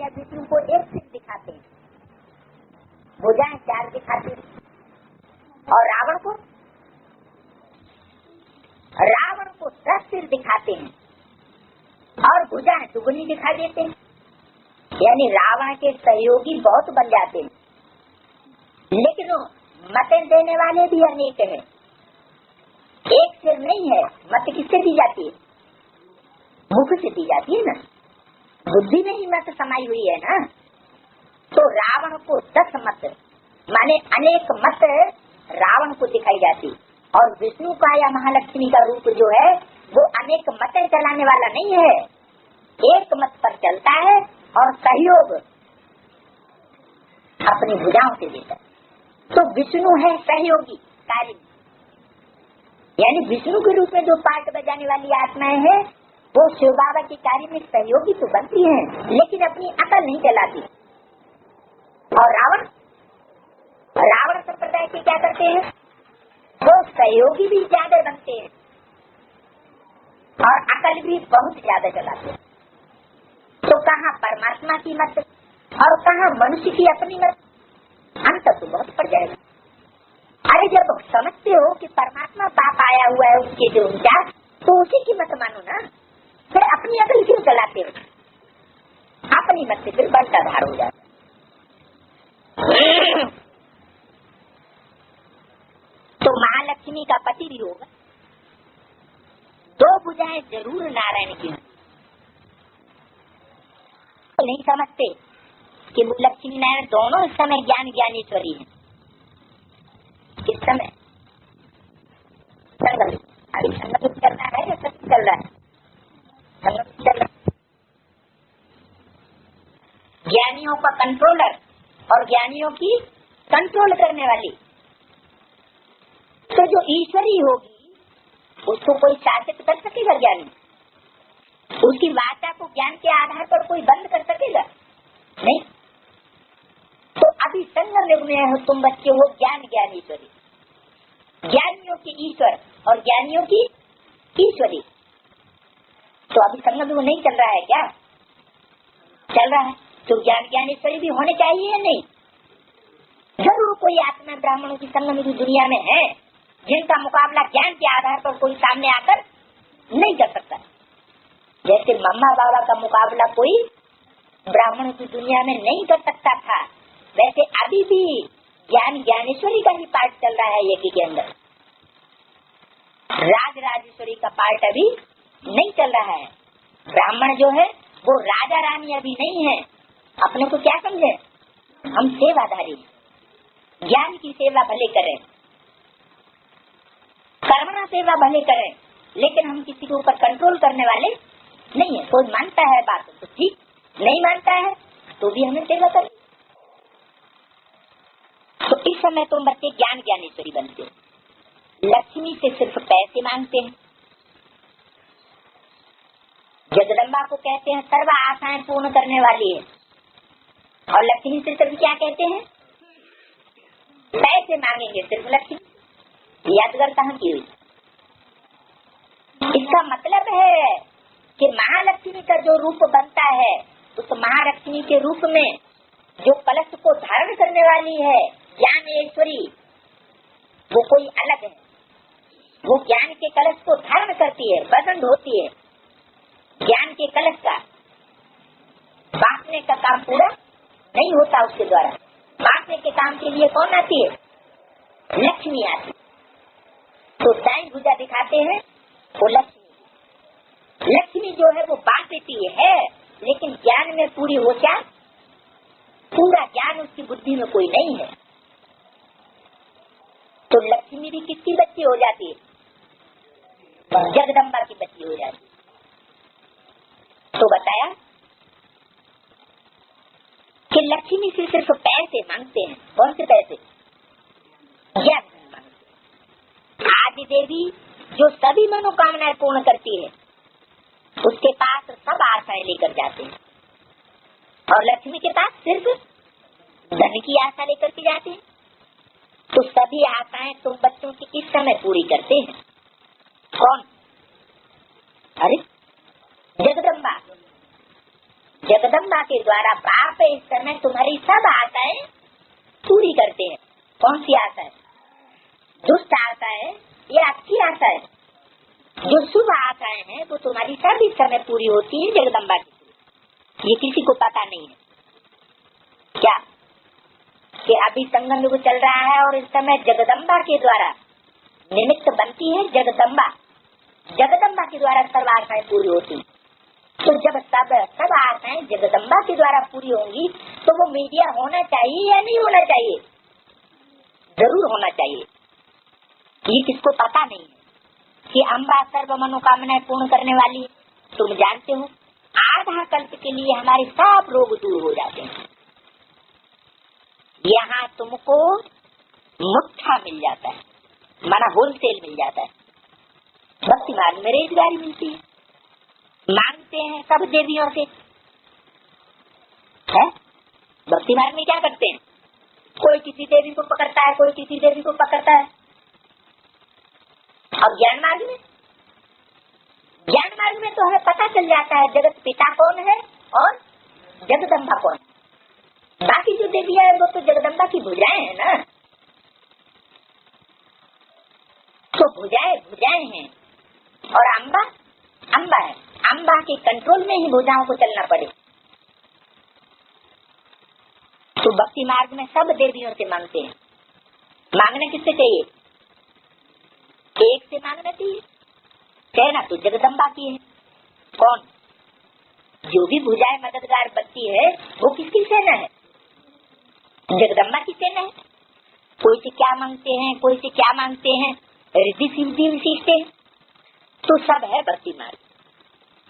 या विष्णु को एक सिर दिखाते हैं, भुजाएं 4 दिखाते हैं, और रावण को 10 सिर दिखाते हैं और भुजाएं दुगनी दिखा देते हैं। यानी रावण के सहयोगी बहुत बन जाते हैं, लेकिन मतें देने वाले भी अनेक हैं। एक सिर नहीं है, मत किससे दी जाती है? मुख से दी जाती है ना, बुद्धि में ही मत समाई हुई है ना। तो रावण को 10 मत माने अनेक मत रावण को दिखाई जाती, और विष्णु का या महालक्ष्मी का रूप जो है वो अनेक मतें चलाने वाला नहीं है, एक मत पर चलता है और सहयोग अपनी भुजाओं से देता है। तो विष्णु है सहयोगी कार्य, यानी विष्णु के रूप में जो पाठ बजाने वाली आत्माएं हैं वो शिव बाबा के कार्य में सहयोगी तो बनती हैं, लेकिन अपनी अकल नहीं चलाती। और रावण संप्रदाय के क्या करते हैं? वो सहयोगी भी ज्यादा बनते हैं और अकल भी बहुत ज्यादा चलाते हैं। तो कहाँ परमात्मा की मत और कहाँ मनुष्य की अपनी मत, अंतर तो बहुत पड़ जाएगा। अरे जब समझते हो कि परमात्मा बाप आया हुआ है उसके जो विचार, तो उसी की मत मानो ना, फिर अपनी अकल क्यों चलाते हो? अपनी मत से फिर बंटाधार हो जाता। तो महालक्ष्मी का पति भी होगा, 2 भुजाएं जरूर नारायण की। तो नहीं समझते कि लक्ष्मी नारायण दोनों इस समय ज्ञान ज्ञानेश्वरी है। किस समय संगम चल रहा है या सत्य चल रहा है? संगम चल रहा है। ज्ञानियों का कंट्रोलर और ज्ञानियों की कंट्रोल करने वाली। तो जो ईश्वरी होगी उसको कोई शासित कर सकेगा? ज्ञानी उसकी वाचा को ज्ञान के आधार पर कोई बंद कर सकेगा? नहीं। तो अभी संगम युग में हो तुम बच्चे हो ज्ञान ज्ञानेश्वरी, ज्ञानियों की ईश्वर और ज्ञानियों की ईश्वरी। तो अभी संगम युग नहीं चल रहा है क्या? चल रहा है। तो ज्ञान ज्ञानेश्वरी भी होने चाहिए या नहीं? जरूर कोई आत्मा ब्राह्मणों की संगम युग दुनिया में है जिनका मुकाबला ज्ञान के आधार पर कोई सामने आकर नहीं कर सकता। जैसे मम्मा बाबा का मुकाबला कोई ब्राह्मणों की दुनिया में नहीं कर सकता था, वैसे अभी भी ज्ञान ज्ञानेश्वरी का ही पाठ चल रहा है यज्ञ के अंदर। राज राजेश्वरी का पाठ अभी नहीं चल रहा है। ब्राह्मण जो है वो राजा रानी अभी नहीं है। अपने को क्या समझे? हम सेवाधारी, ज्ञान की सेवा भले करें, कर्मणा सेवा भले करें, लेकिन हम किसी के ऊपर कंट्रोल करने वाले नहीं है। कोई मानता है बात तो ठीक, नहीं मानता है तो भी हमें सेवा करें। तो इस समय तुम बच्चे ज्ञान ज्ञानेश्वरी बनते हो। लक्ष्मी से सिर्फ पैसे मांगते हैं। जगदम्बा को कहते हैं सर्व आशाएं पूर्ण करने वाली है, और लक्ष्मी से सिर्फ क्या कहते हैं? पैसे मांगेंगे सिर्फ लक्ष्मी। यादगार कहाँ की हुई? इसका मतलब है कि महालक्ष्मी का जो रूप बनता है उस महालक्ष्मी के रूप में जो कलश को धारण करने वाली है ज्ञानेश्वरी, वो कोई अलग है। वो ज्ञान के कलश को धारण करती है, वजन होती है। ज्ञान के कलश का बांटने का काम पूरा नहीं होता उसके द्वारा। बांटने के काम के लिए कौन आती है? लक्ष्मी आती। तो दाई भुजा दिखाते हैं वो लक्ष्मी। लक्ष्मी जो है वो बांटती है, लेकिन ज्ञान में पूरी हो क्या? पूरा ज्ञान उसकी बुद्धि में कोई नहीं है। तो लक्ष्मी भी किसकी बच्ची हो जाती है? जगदम्बा की बच्ची हो जाती है। तो बताया कि लक्ष्मी से सिर्फ पैसे मांगते हैं। कौन से पैसे? ज्ञान मांगते। आदि देवी जो सभी मनोकामनाएं पूर्ण करती है उसके पास सब आशाएं लेकर जाते हैं, और लक्ष्मी के पास सिर्फ धन की आशा लेकर के जाते हैं। तो सभी आशाएं तुम बच्चों की इस समय पूरी करते हैं। कौन? अरे जगदम्बा। जगदम्बा के द्वारा बाप इस समय तुम्हारी सब आशाएं पूरी करते हैं। कौन सी आशा है? दुष्ट आशा है या अच्छी आशा है? जो शुभ आशाएं हैं वो तुम्हारी सब इस समय पूरी होती है जगदम्बा की। ये किसी को पता नहीं है क्या कि अभी संगम युग चल रहा है और इस समय जगदम्बा के द्वारा निमित्त बनती है जगदम्बा। जगदम्बा के द्वारा सब आशाएं पूरी होती। तो जब सब आशाएं जगदम्बा के द्वारा पूरी होंगी तो वो मीडिया होना चाहिए या नहीं होना चाहिए? जरूर होना चाहिए। ये किसको पता नहीं है कि अम्बा सर्व मनोकामनाएं पूर्ण करने वाली। तुम जानते हो आधा कल्प के लिए हमारे सब रोग दूर हो जाते हैं। यहाँ तुमको मुट्ठा मिल जाता है, माना होलसेल मिल जाता है। भक्ति मार्ग में रोजगारी मिलती है। मांगते हैं सब देवियों से है। भक्ति मार्ग में क्या करते हैं? कोई किसी देवी को पकड़ता है, कोई किसी देवी को पकड़ता है। और ज्ञान मार्ग में तो हमें पता चल जाता है जगत पिता कौन है और जगदम्बा कौन है। बाकी जो देवियां है वो तो जगदम्बा की भुजाएं है ना। तो भुजाएं हैं और अम्बा है। अम्बा के कंट्रोल में ही भुजाओं को चलना पड़े। तो भक्ति मार्ग में सब देवियों से मांगते हैं। मांगना किससे चाहिए? एक से मांगना चाहिए। कहना तो जगदम्बा की है। कौन? जो भी भुजाएं मददगार बनती है वो किसकी सेना है? जगदम्बा की सेना है। कोई से क्या मांगते हैं, कोई से क्या मांगते हैं, रिद्धि सिद्धि विशिष्टे तो सब है भक्ति मार्ग।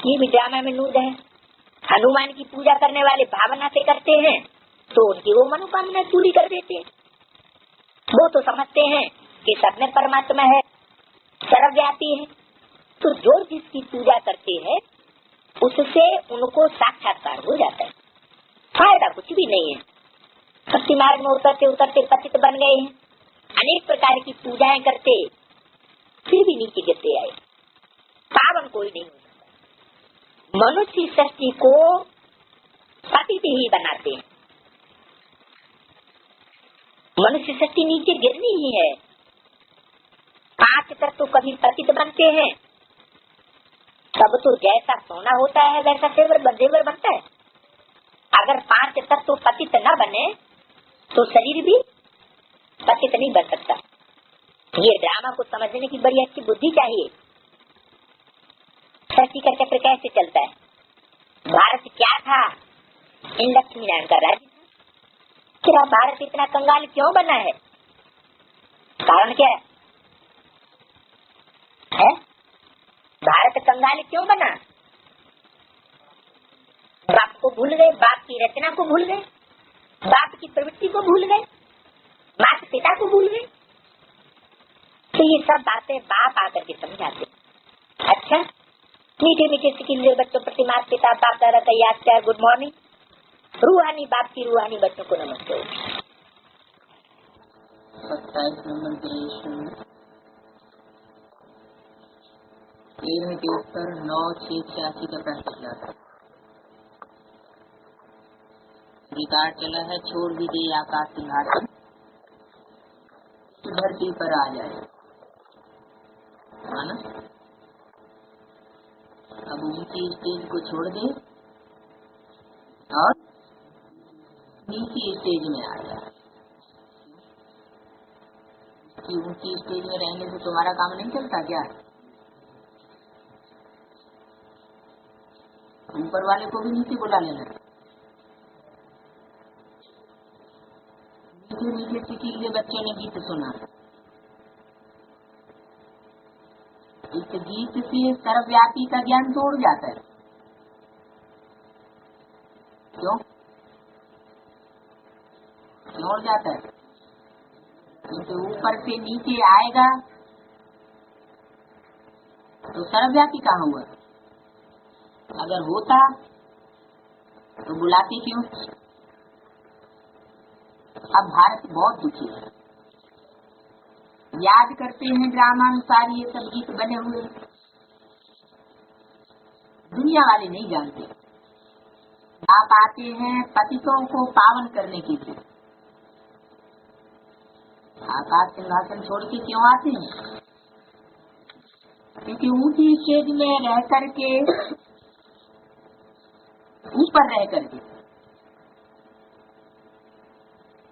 ये भी ड्रामा में नूद है। हनुमान की पूजा करने वाले भावना से करते हैं तो उनकी वो मनोकामना पूरी कर देते हैं। वो तो समझते हैं कि सब में परमात्मा है, सर्वव्यापी है। तो जो जिसकी पूजा करते हैं उससे उनको साक्षात्कार हो जाता है। फायदा कुछ भी नहीं है। भक्ति मार्ग में उतरते उतरते पतित बन गए हैं। अनेक प्रकार की पूजाएं करते फिर भी नीचे गिरते आए। पावन कोई नहीं हो सकता। मनुष्य सृष्टि को पतित ही बनाते हैं। मनुष्य सृष्टि नीचे गिरनी ही है। 5 तत्व कभी पतित बनते हैं तब तो जैसा सोना होता है वैसा जेवर बनता है। अगर 5 तत्व पतित न बने तो शरीर भी पतित नहीं बन सकता। ये ड्रामा को समझने की बड़ी अच्छी बुद्धि चाहिए। सृष्टि का चक्र कैसे चलता है? भारत क्या था? इन लक्ष्मी नारायण का राज्य। क्या भारत इतना कंगाल क्यों बना है? कारण क्या है? भारत कंगाल क्यों बना? बाप को भूल गए, बाप की रचना को भूल गए, बाप की प्रवृत्ति को भूल गए, माता पिता को भूल गए। तो ये सब बातें बाप आकर के समझाते। अच्छा, मीठे मीठे सिकिंदर बच्चों प्रति माता पिता बाप दादा का याद क्या? Good morning. रूहानी बाप की रूहानी बच्चों को नमस्ते। 27 नंबर के उत्तर 9/6/86 का प्रश्न किया था। रिकॉर्ड चला है। छोड़ भी दे आकाश सिंहासन, धरती पर आ जाए। माना अब ऊंची स्टेज को छोड़ दे और नीची स्टेज में आ जाए। कि ऊंची स्टेज में रहने से तुम्हारा काम नहीं चलता क्या? ऊपर वाले को भी नीचे बुला लेना। नीचे सीखे बच्चों ने गीत सुना। इस गीत से सर्वव्यापी का ज्ञान तोड़ जाता है। क्यों जाता है? क्योंकि ऊपर से नीचे आएगा तो सर्वव्यापी कहाँ हुआ? अगर होता तो बुलाते क्यों? अब भारत बहुत दुखी है। याद करते हैं ड्रामानुसार ये सब गीत बने हुए। दुनिया वाले नहीं जानते। बाप आते हैं पतितों को पावन करने के लिए। आकाश सिंहासन छोड़ के क्यों आते हैं? क्योंकि ऊंची स्टेज में रह करके, ऊपर रह करके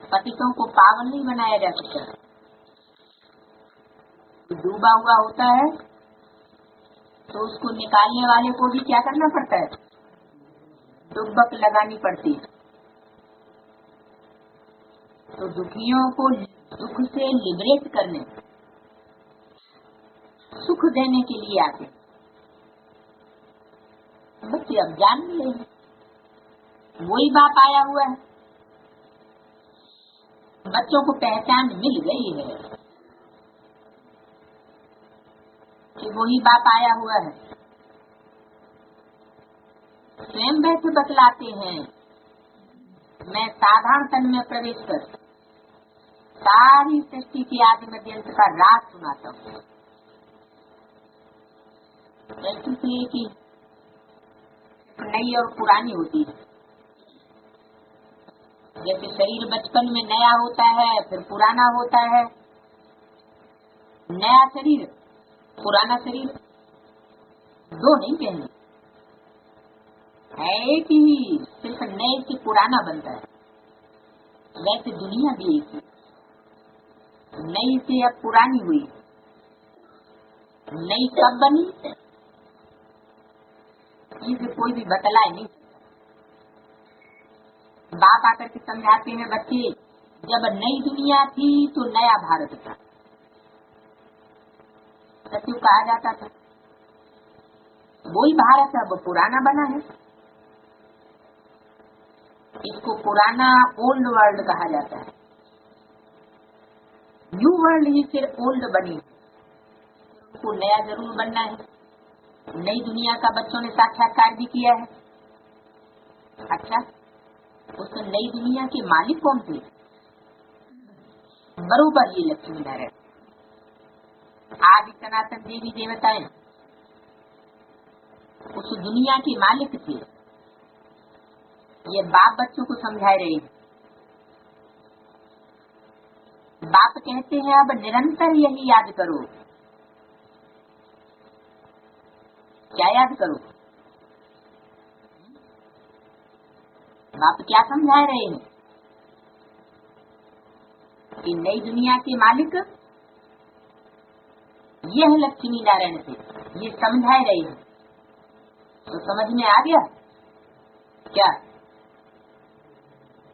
पतितों को पावन नहीं बनाया जा सकता। डूबा हुआ होता है तो उसको निकालने वाले को भी क्या करना पड़ता है? डुबक लगानी पड़ती है। तो दुखियों को दुख से लिबरेट करने, सुख देने के लिए आते। बच्चे अब जान ले, वही बाप आया हुआ है। बच्चों को पहचान मिल गई है कि वही बाप आया हुआ है। स्वयं बैठे बतलाते हैं, मैं साधारण तन में प्रवेश कर सारी सृष्टि के आदि मध्य अंत का राज सुनाता हूँ। की नई और पुरानी होती है। जैसे शरीर बचपन में नया होता है, फिर पुराना होता है। नया शरीर, पुराना शरीर दो नहीं कहने, एक ही, सिर्फ नए से पुराना बनता है। वैसे दुनिया भी एक ही, नई से अब पुरानी हुई। नई कब बनी इसे कोई भी बतलाए नहीं। बाप आकर के समझाते हैं, बच्चे जब नई दुनिया थी तो नया भारत था, सत्यु कहा जाता था। वही भारत अब पुराना बना है। इसको पुराना ओल्ड वर्ल्ड कहा जाता है। न्यू वर्ल्ड ही सिर्फ ओल्ड बनी, उसको नया जरूर बनना है। नई दुनिया का बच्चों ने साक्षात्कार भी किया है। अच्छा, उस नई दुनिया के मालिक कौन थे? बरोबर ये लक्ष्मी नारायण। आज सनातन देवी देवताएं उस दुनिया के मालिक थे। ये बाप बच्चों को समझा रहे हैं। बाप कहते हैं अब निरंतर यही याद करो। क्या याद करो? बाप क्या समझा रहे हैं कि नई दुनिया के मालिक यह लक्ष्मी नारायण थे। ये समझा रहे हैं तो समझ में आ गया क्या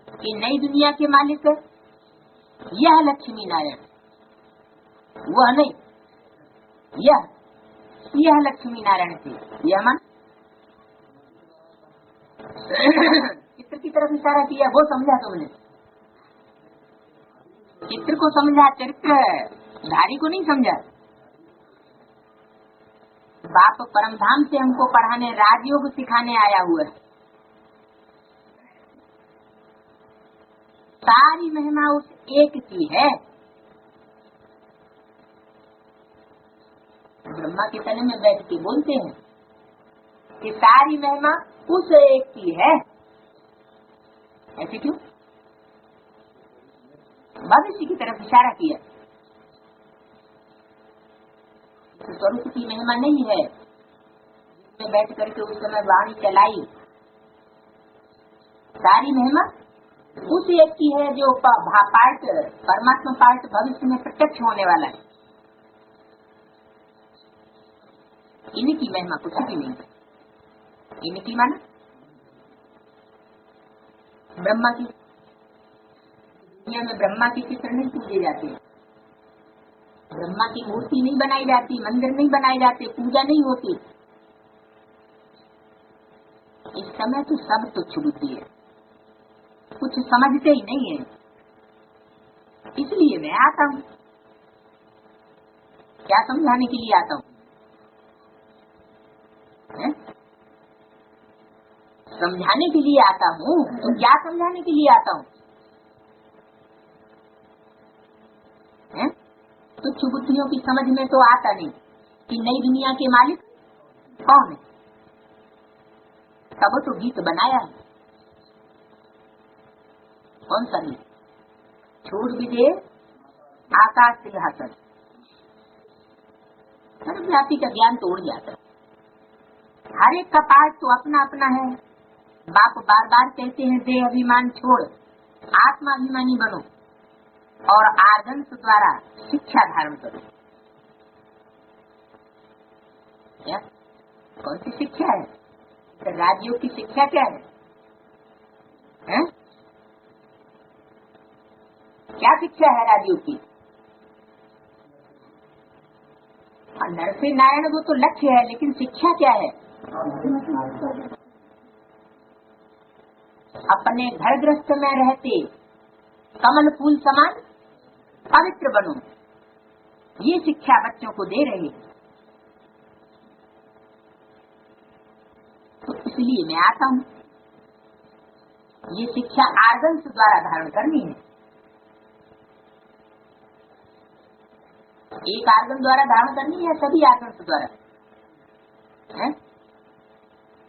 कि नई दुनिया के मालिक यह लक्ष्मी नारायण, वह नहीं, यह लक्ष्मी नारायण थे। यह मन चित्र की तरफ इशारा किया, वो समझा तुमने? चित्र को समझा, चरित्र धारी को नहीं समझा। बाप परमधाम से हमको पढ़ाने, राजयोग सिखाने आया हुआ है। सारी महिमा उस एक की है। ब्रह्मा के तने में बैठ के बोलते हैं कि सारी महिमा उस एक की है। ऐसे क्यों? भविष्य की तरफ इशारा किया। स्वरूप की महिमा नहीं है जिसमें बैठ करके उस समय वाणी चलाई। सारी महिमा उस एक की है जो पार्ट, परमात्मा पार्ट भविष्य में प्रत्यक्ष होने वाला है। इनकी महिमा कुछ भी नहीं है। इनकी माना ब्रह्मा की। दुनिया में ब्रह्मा के चित्र नहीं पूजे जाते, ब्रह्मा की मूर्ति नहीं बनाई जाती, मंदिर नहीं बनाए जाते, पूजा नहीं होती। इस समय तो सब तुच्छ बुद्धि है, कुछ समझते ही नहीं है। इसलिए मैं आता हूँ। क्या समझाने के लिए आता हूँ? समझाने के लिए आता हूँ। तो क्या समझाने के लिए आता हूँ? तुच्छ बुद्धियों की समझ में तो आता नहीं कि नई दुनिया के मालिक कौन है। तब तो गीत बनाया है, कौन सा नहीं? छूट भी दे आकाश सिंहासन, सर्वव्यापी का ज्ञान तोड़ जाता है। हर एक का पाठ तो अपना अपना है। बाप बार बार कहते हैं देह अभिमान छोड़ आत्मा अभिमानी बनो और आदर्श द्वारा शिक्षा धारण करो। क्या कौन सी शिक्षा है? तो राजयोग की शिक्षा क्या है? हैं? क्या शिक्षा है राजयोग की? नरसिंह नारायण वो तो लक्ष्य है, लेकिन शिक्षा क्या है? अपने घर गृहस्थ में रहते कमल फूल समान पवित्र बनो, ये शिक्षा बच्चों को दे रहे हैं। तो इसलिए मैं आता हूँ, ये शिक्षा आदर्श द्वारा धारण करनी है। एक आर्गन द्वारा धारण करनी है, सभी आर्गन द्वारा है?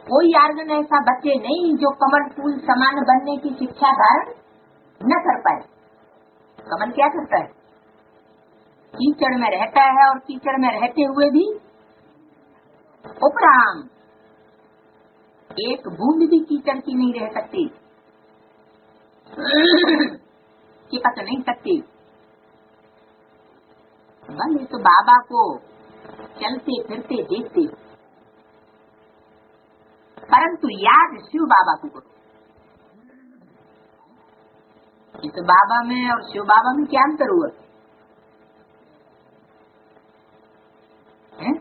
कोई आर्गन ऐसा बच्चे नहीं जो कमल फूल समान बनने की शिक्षा धारण न कर पाए। कमल क्या करता है? कीचड़ में रहता है और कीचड़ में रहते हुए भी उपराम एक बूंद भी कीचड़ की नहीं रह सकती, चिपक नहीं सकती। भले तो बाबा को चलते फिरते देखते, परंतु याद शिव बाबा को करो। इस बाबा में और शिव बाबा में क्या अंतर हुआ है?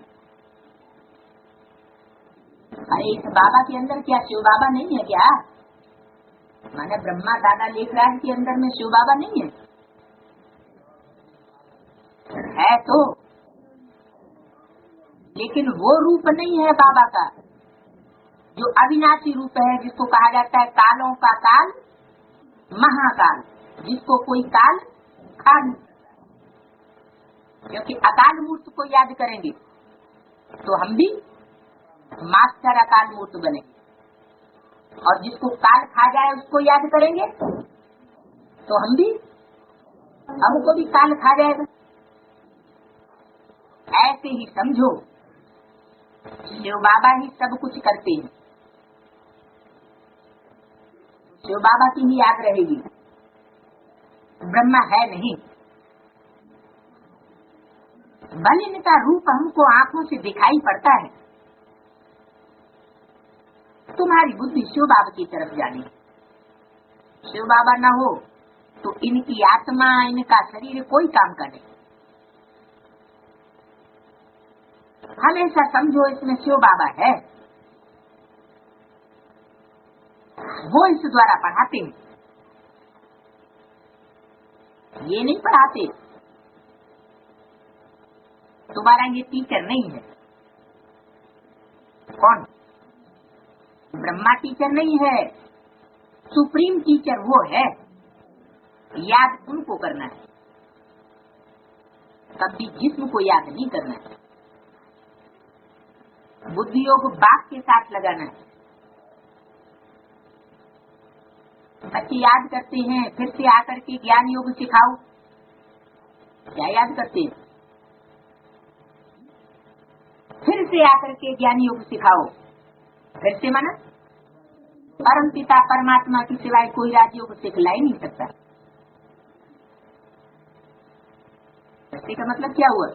अरे इस बाबा के अंदर क्या शिव बाबा नहीं है क्या? माने ब्रह्मा दादा लेखराज के अंदर में शिव बाबा नहीं है? है तो, लेकिन वो रूप नहीं है बाबा का जो अविनाशी रूप है, जिसको कहा जाता है कालों का काल महाकाल, जिसको कोई काल खा नहीं। क्योंकि अकाल मूर्त को याद करेंगे तो हम भी मास्टर अकाल मूर्त बनेंगे, और जिसको काल खा जाए उसको याद करेंगे तो हम भी, हमको भी काल खा जाएगा। ऐसे ही समझो, शिव बाबा ही सब कुछ करते हैं, शिव बाबा की ही याद रहेगी, ब्रह्मा है नहीं। भले इनका रूप हमको आंखों से दिखाई पड़ता है, तुम्हारी बुद्धि शिव बाबा की तरफ जानी। शिव बाबा न हो तो इनकी आत्मा, इनका शरीर कोई काम का नहीं। हमेशा समझो इसमें शिव बाबा है, वो इस द्वारा पढ़ाते हैं, ये नहीं पढ़ाते। तुम्हारा ये टीचर नहीं है। कौन? ब्रह्मा टीचर नहीं है, सुप्रीम टीचर वो है। याद उनको करना है, कभी जिस्म को याद नहीं करना है। बुद्धि योग बाप के साथ लगाना है। बच्चे याद करते हैं, फिर से आकर के ज्ञान योग सिखाओ, क्या याद करते हैं? फिर से आकर के ज्ञान योग सिखाओ, फिर से माना परम पिता परमात्मा की सिवाय कोई राजयोग सिखला ही नहीं सकता। इसका मतलब क्या हुआ?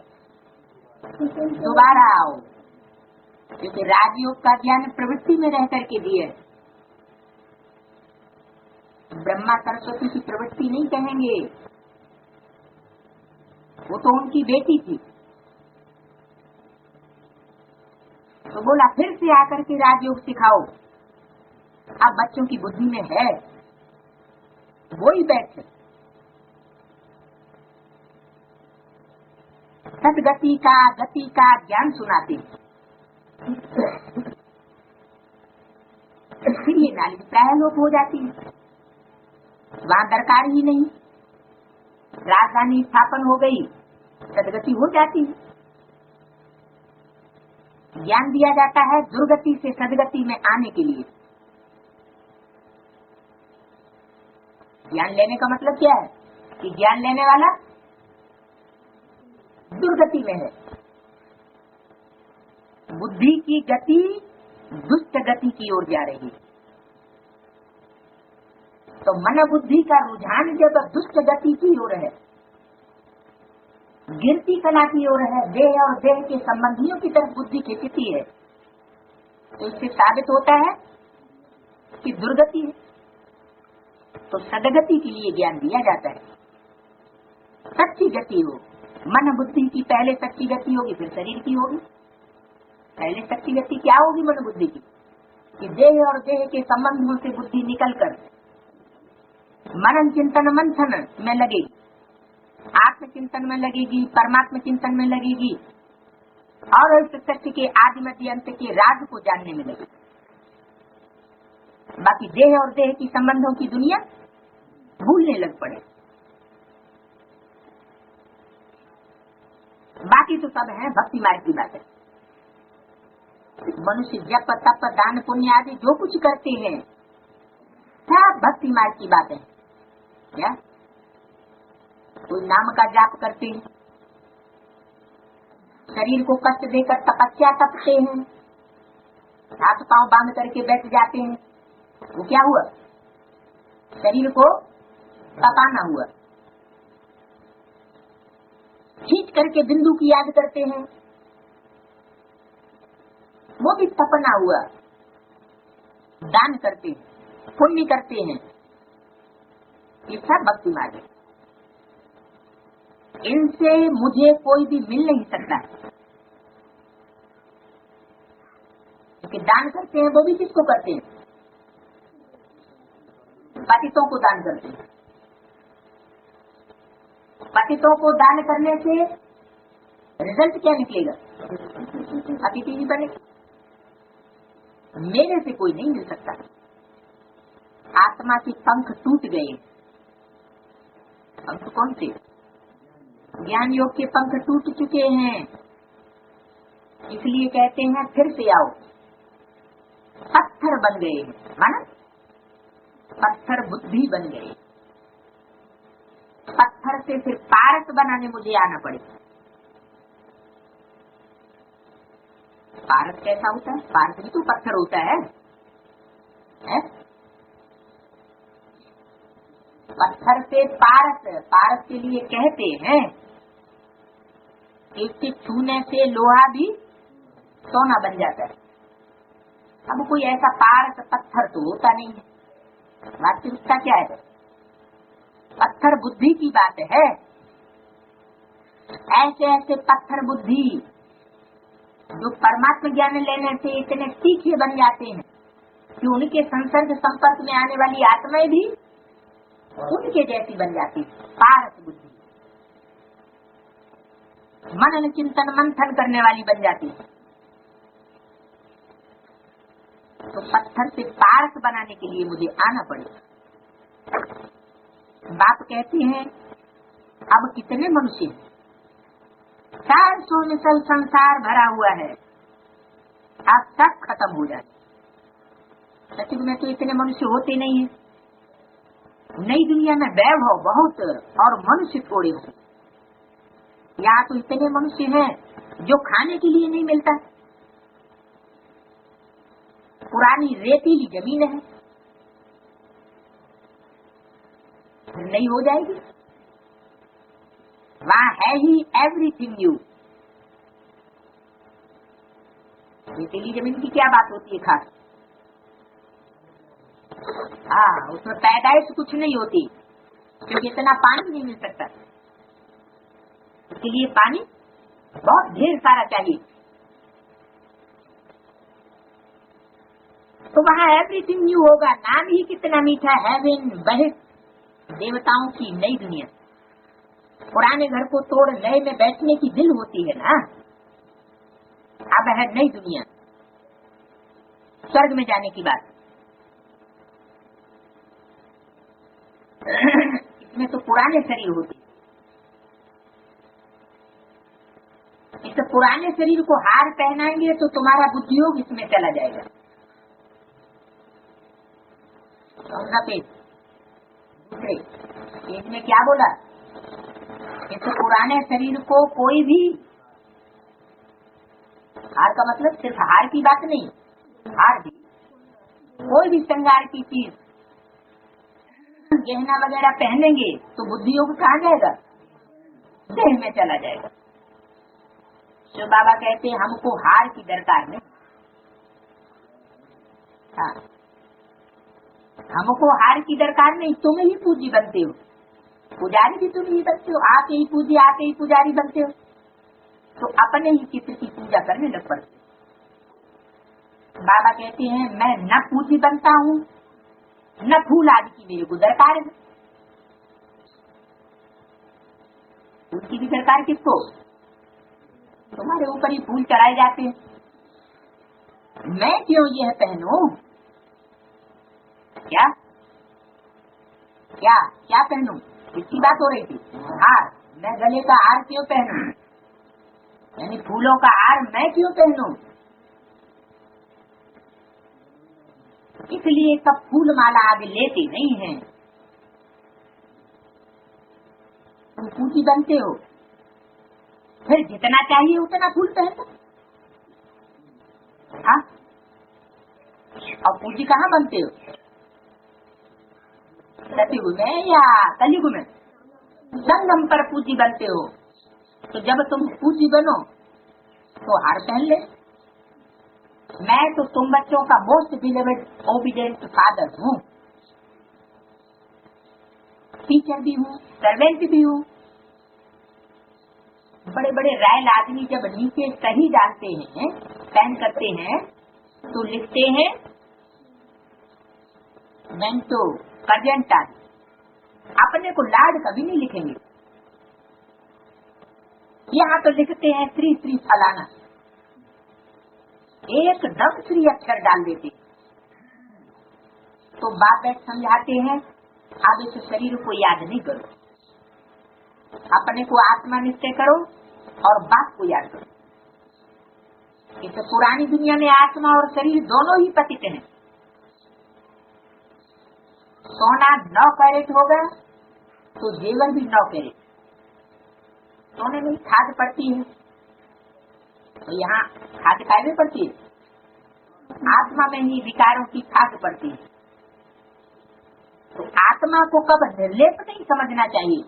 दोबारा आओ, क्योंकि राजयोग का ज्ञान प्रवृत्ति में रह करके दिए। ब्रह्मा सरस्वती की प्रवृत्ति नहीं कहेंगे, वो तो उनकी बेटी थी। तो बोला फिर से आकर के राजयोग सिखाओ। अब बच्चों की बुद्धि में है, वो ही बैठे सदगति का गति का ज्ञान सुनाते। फिर ये नाली प्राय लोप हो जाती है, वहाँ दरकार ही नहीं, राजधानी स्थापन हो गई, सदगति हो जाती है। ज्ञान दिया जाता है दुर्गति से सदगति में आने के लिए। ज्ञान लेने का मतलब क्या है कि ज्ञान लेने वाला दुर्गति में है। बुद्धि की गति दुष्ट गति की ओर जा रही है। तो मन बुद्धि का रुझान जब दुष्ट गति की ओर है, गिरती कला की ओर है, देह और देह के संबंधियों की तरफ बुद्धि खींचती है, तो इससे साबित होता है कि दुर्गति है। तो सदगति के लिए ज्ञान दिया जाता है। सच्ची गति हो, मन बुद्धि की पहले सच्ची गति होगी, फिर शरीर की होगी। पहले सच्ची गति क्या होगी मन बुद्धि की कि देह और देह के संबंधों से बुद्धि निकलकर मनन चिंतन मंथन में लगेगी, आत्म चिंतन में लगेगी, परमात्मा चिंतन में लगेगी और इस सत्य के आदि मध्य अंत के राज को जानने में लगेगी। बाकी देह और देह की संबंधों की दुनिया भूलने लग पड़े। बाकी तो सब है भक्ति मार्ग की बात है। मनुष्य जप तप दान पुण्य आदि जो कुछ करते हैं सब भक्ति मार्ग की बात है। क्या कोई नाम का जाप करते हैं, शरीर को कष्ट देकर तपस्या तपते हैं, हाथ पांव बांध करके बैठ जाते हैं, वो क्या हुआ? शरीर को तपाना हुआ। खींच करके बिंदु की याद करते हैं, वो भी तपना हुआ। दान करते हैं, पुण्य करते हैं, ये सब भक्ति मार्ग है। इनसे मुझे कोई भी मिल नहीं सकता। क्योंकि दान करते हैं वो भी किसको करते हैं? पतितों को दान करते हैं। पतितों को दान करने से रिजल्ट क्या निकलेगा? अतिथि ही बने। मेरे से कोई नहीं मिल सकता। आत्मा के पंख टूट गए। पंख कौन से? ज्ञान योग के पंख टूट चुके हैं, इसलिए कहते हैं फिर से आओ। पत्थर बन गए हैं, माना पत्थर बुद्धि बन गए। पत्थर से फिर पारस बनाने मुझे आना पड़े। पारस कैसा होता है? पारस भी तो पत्थर होता है? पत्थर से पारस, पारस के लिए कहते हैं इसके छूने से लोहा भी सोना बन जाता है। अब कोई ऐसा पारस पत्थर तो होता नहीं है। वास्तविकता क्या है? पत्थर बुद्धि की बात है। ऐसे ऐसे पत्थर बुद्धि जो परमात्मा ज्ञान लेने से इतने तीखे बन जाते हैं कि उनके संसर्ग संपर्क में आने वाली आत्माएं भी उनके जैसी बन जाती है। पारस बुद्धि मनन चिंतन मंथन करने वाली बन जाती है। तो पत्थर से पारस बनाने के लिए मुझे आना पड़ेगा। बाप कहते हैं अब कितने मनुष्य हैं? 400 मिसल संसार भरा हुआ है, अब सब खत्म हो जाए। सच में तो इतने मनुष्य होते नहीं है। नई दुनिया में वैभव बहुत और मनुष्य थोड़े हो। यहाँ तो इतने मनुष्य हैं जो खाने के लिए नहीं मिलता। पुरानी रेतीली जमीन है, नहीं हो जाएगी। वहाँ है ही एवरीथिंग न्यू। रेतीली जमीन की क्या बात होती है खास? हाँ, उसमें पैदाइश कुछ नहीं होती क्योंकि इतना पानी नहीं मिल सकता। इसके लिए पानी बहुत ढेर सारा चाहिए। तो वहाँ एवरीथिंग न्यू होगा। नाम ही कितना मीठा, हेवन, बहिष्ठ, देवताओं की नई दुनिया। पुराने घर को तोड़ नए में बैठने की दिल होती है ना। अब है नई दुनिया, स्वर्ग में जाने की बात। इसमें तो पुराने शरीर होते। इस पुराने शरीर को हार पहनाएंगे तो तुम्हारा बुद्धियोग इसमें चला जाएगा। दूसरे एक में क्या बोला, इस पुराने शरीर को कोई भी, हार का मतलब सिर्फ हार की बात नहीं, हार भी कोई भी श्रृंगार की चीज गहना वगैरह पहनेंगे तो बुद्धि योग कहाँ जाएगा, देह में चला जाएगा। तो बाबा कहते हैं हमको हार की दरकार नहीं, हाँ हमको हार की दरकार नहीं, तुम ही पूजी बनते हो, पुजारी भी तुम ही बनते हो, आके ही पूजी आके ही पुजारी बनते हो, तो अपने ही चित्र की पूजा करने लग पड़ते। बाबा कहते हैं मैं न पूजी बनता हूँ न फूल आदि की मेरे को दरकार है। उसकी भी दरकार किसको, तुम्हारे ऊपर ही फूल चढ़ाए जाते हैं, मैं क्यों यह पहनूं, क्या क्या क्या पहनूं, इसकी बात हो रही थी। हार, मैं गले का हार क्यों पहनूं, यानी फूलों का हार मैं क्यों पहनूं, इसलिए सब फूल माला आगे लेते नहीं हैं। तुम पूजी बनते हो, फिर जितना चाहिए उतना फूल पहनो, हाँ। और पूजी कहाँ बनते हो, सतयुग में या कलयुग में, संगम पर पूजी बनते हो। तो जब तुम पूजी बनो तो हार पहन ले। मैं तो तुम बच्चों का मोस्ट बिलीवेड ओबीडिएंट फादर हूँ, टीचर भी हूँ, सर्वेंट भी हूँ। बड़े बड़े रॉयल आदमी जब नीचे सही डालते हैं, साइन करते हैं, तो लिखते हैं मेंटो कर्जेंटा, अपने को लाड कभी नहीं लिखेंगे। यहाँ तो लिखते हैं श्री श्री फलाना, एकदम श्री अक्षर डाल देते। तो बाप बैठ समझाते हैं अब इस शरीर को याद नहीं करो, अपने को आत्मा निश्चय करो और बाप को याद करो। इस पुरानी दुनिया में आत्मा और शरीर दोनों ही पतित हैं। सोना 9 कैरेट होगा तो जेवर भी 9 कैरेट, सोने में खाद पड़ती है, तो यहाँ खाद कायदे पड़ती है, आत्मा में ही विकारों की खाद पड़ती है। तो आत्मा को कब निर्लेप नहीं समझना चाहिए,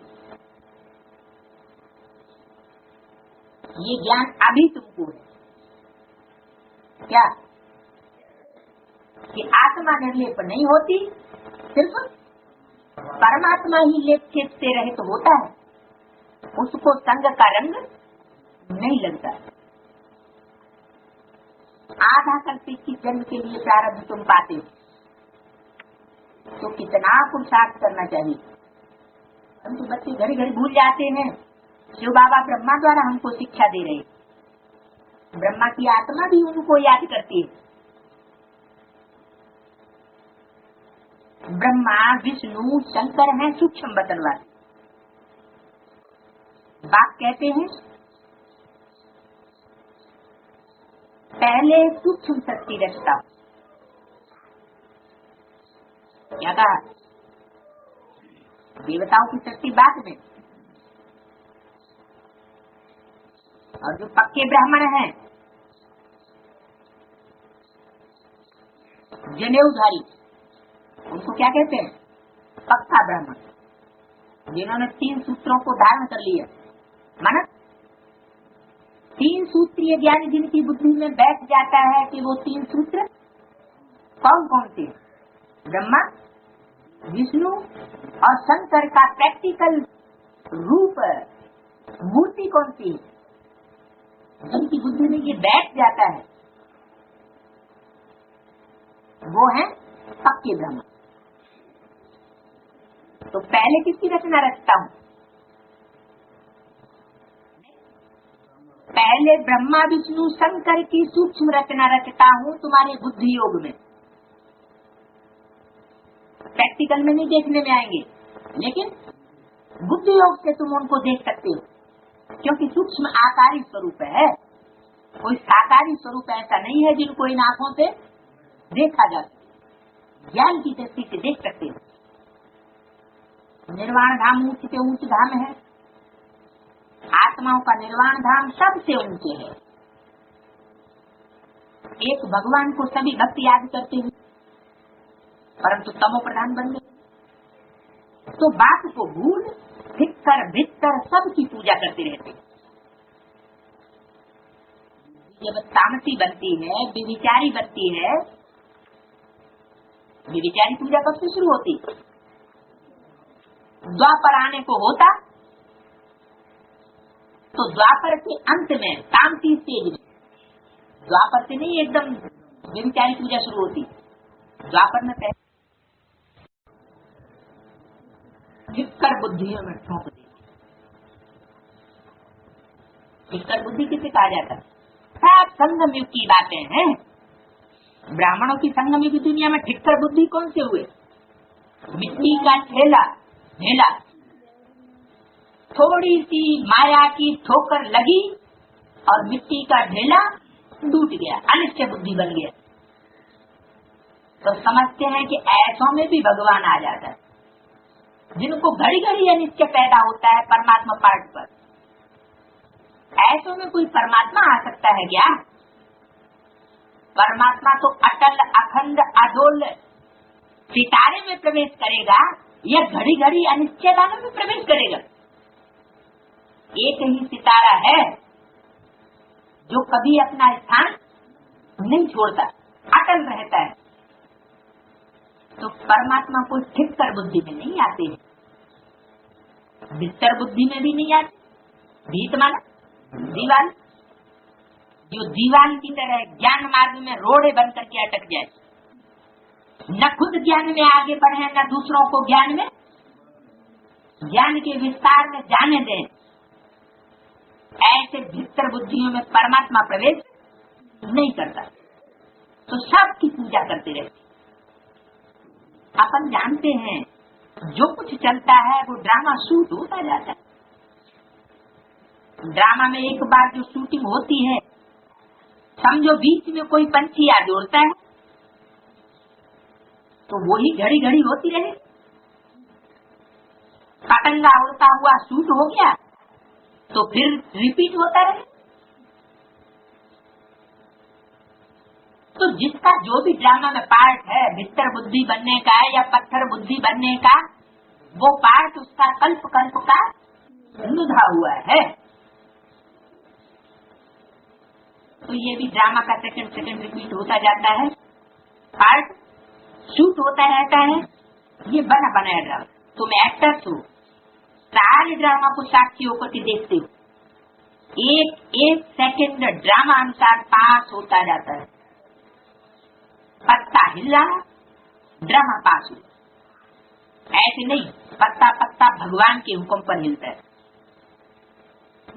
ये ज्ञान अभी तुमको है क्या, कि आत्मा निर्लेप नहीं होती, सिर्फ परमात्मा ही लेप खेप से रहित तो होता है, उसको संग का रंग नहीं लगता। आधा कल्पित की जन्म के लिए प्रारब्ध तुम पाते हो, तो कितना पुरुषार्थ करना चाहिए। हम तो बच्चे घड़ी घड़ी भूल जाते हैं। शिव बाबा ब्रह्मा द्वारा हमको शिक्षा दे रहे, ब्रह्मा की आत्मा भी उनको याद करती है। ब्रह्मा विष्णु शंकर हैं सूक्ष्म वतन वाले। बाप कहते हैं पहले सूक्ष्म शक्ति रचता, क्या कहा, देवताओं की शक्ति बाद में, और जो पक्के ब्राह्मण हैं, जनेऊधारी, उनको क्या कहते हैं, पक्का ब्राह्मण, जिन्होंने 3 सूत्रों को धारण कर लिया। माना 3 सूत्रीय ज्ञान जिनकी बुद्धि में बैठ जाता है कि वो 3 सूत्र कौन कौन से, ब्रह्मा विष्णु और शंकर का प्रैक्टिकल रूप मूर्ति कौन सी है, जिनकी बुद्धि में ये बैठ जाता है, वो है पक्के ब्रह्म। तो पहले किसकी रचना रचता हूँ, पहले ब्रह्मा विष्णु शंकर की सूक्ष्म रचना रचता हूँ तुम्हारे बुद्धि योग में। प्रैक्टिकल में नहीं देखने में आएंगे, लेकिन बुद्धि योग से तुम उनको देख सकते हो, क्योंकि सूक्ष्म आकारी स्वरूप है, कोई साकारी स्वरूप ऐसा नहीं है जिनको इन आंखों से देखा जा सके, ज्ञान की दृष्टि से देख सकते हो। निर्वाण धाम ऊंच के ऊंच धाम है, आत्माओं का निर्वाण धाम सबसे ऊंचे है। एक भगवान को सभी भक्त याद करते हैं, परंतु तमो प्रधान बन गए तो बाप को भूल भिक्कर भिक्कर सबकी पूजा करते रहते। जब तामसी बनती है, विविचारी बनती है, विविचारी पूजा कब से शुरू होती? द्वापर आने को होता तो द्वापर के अंत में तामसी स्टेज में, द्वापर से नहीं एकदम व्यभिचारी पूजा शुरू होती, द्वापर में पहले धिक्कर बुद्धियों में ठोक दी। धिक्कर बुद्धि किसे कहा जाता? सब संगम युग की बातें हैं। ब्राह्मणों की संगम युग की दुनिया में धिक्कर बुद्धि कौन से हुए? मिट्टी का ठेला ढेला, थोड़ी सी माया की ठोकर लगी और मिट्टी का ढेला टूट गया, अनिश्चय बुद्धि बन गया। तो समझते हैं कि ऐसों में भी भगवान आ जाता है, जिनको घड़ी घड़ी अनिश्चय पैदा होता है परमात्मा पार्ट पर। ऐसों में कोई परमात्मा आ सकता है क्या? परमात्मा तो अटल अखंड अडोल सितारे में प्रवेश करेगा या घड़ी घड़ी अनिश्चय दानों में प्रवेश करेगा? एक ही सितारा है जो कभी अपना स्थान नहीं छोड़ता, अटल रहता है। तो परमात्मा कोई धिक्कर बुद्धि में नहीं आते हैं, भित्तर बुद्धि में भी नहीं आते। भीत माना दीवाल, जो दीवाल की तरह ज्ञान मार्ग में रोड़े बन करके अटक जाए, न खुद ज्ञान में आगे बढ़े न दूसरों को ज्ञान के विस्तार में जाने दें, ऐसे भीतर बुद्धियों में परमात्मा प्रवेश नहीं करता। तो सबकी पूजा करते रहते। अपन जानते हैं जो कुछ चलता है वो ड्रामा शूट होता जाता है। ड्रामा में एक बार जो शूटिंग होती है, समझो बीच में कोई पंछी आ जोड़ता है तो वही घड़ी घड़ी होती रहे। पतंगा उड़ता हुआ शूट हो गया तो फिर रिपीट होता रहे। तो जिसका जो भी ड्रामा में पार्ट है, भीतर बुद्धि बनने का या पत्थर बुद्धि बनने का, वो पार्ट उसका कल्प कल्प का निभा हुआ है। तो ये भी ड्रामा का सेकंड रिपीट होता जाता है, पार्ट शूट होता रहता है। ये बना बनाया ड्रामा। तुम एक्टर्स हो, सारे ड्रामा को साक्षी होकर के देखते हो। एक एक सेकंड ड्रामा अनुसार पास होता जाता है। पत्ता हिल रहा, ड्रामा पास हो। ऐसे नहीं, पत्ता पत्ता भगवान के हुक्म पर हिलता है।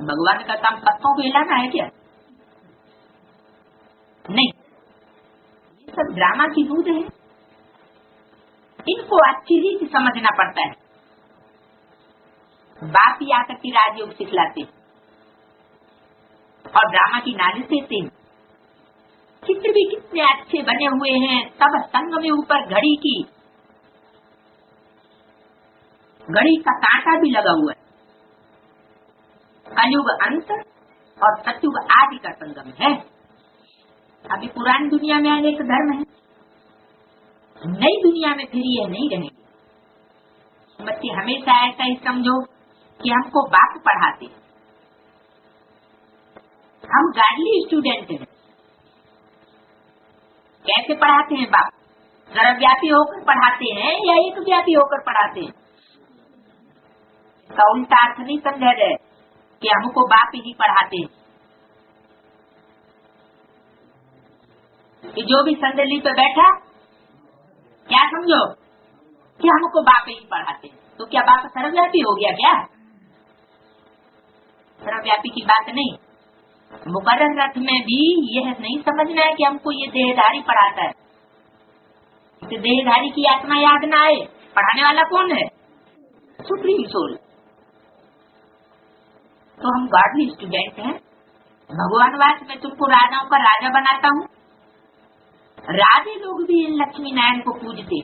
भगवान का काम पत्तों को हिलाना है क्या? नहीं, ये सब ड्रामा की दूध है। इनको अच्छी रीति समझना पड़ता है। बाप ही आकर के राजयोग सिखलाते और ड्रामा की नालिश देते। चित्र भी कितने अच्छे बने हुए हैं, तब संग में ऊपर घड़ी का कांटा भी लगा हुआ है। कलयुग अंत और सतयुग आदि का संगम है। अभी पुरानी दुनिया में अनेक धर्म है, नई दुनिया में फिर ये नहीं रहेंगे। बच्चे हमेशा ऐसा ही समझो कि हमको बाप पढ़ाते, हम गार्डली स्टूडेंट हैं। कैसे पढ़ाते हैं बाप? सर्वव्यापी होकर पढ़ाते हैं या एक व्यापी होकर पढ़ाते हैं? इसका उल्टा अर्थ नहीं समझा जाए कि हमको बाप ही पढ़ाते हैं, कि जो भी संदली पे बैठा क्या समझो कि हमको बाप ही पढ़ाते हैं। तो क्या बाप सर्वव्यापी हो गया क्या? सर्वव्यापी की बात नहीं। मुकर्रर रथ में भी यह नहीं समझना है कि हमको ये देहधारी पढ़ाता है। तो देहधारी की आत्मा याद ना आए, पढ़ाने वाला कौन है? Supreme soul. तो हम गॉडली स्टूडेंट हैं। भगवानवाद में तुमको राजाओं का राजा बनाता हूँ। राजे लोग भी इन लक्ष्मी नारायण को पूजते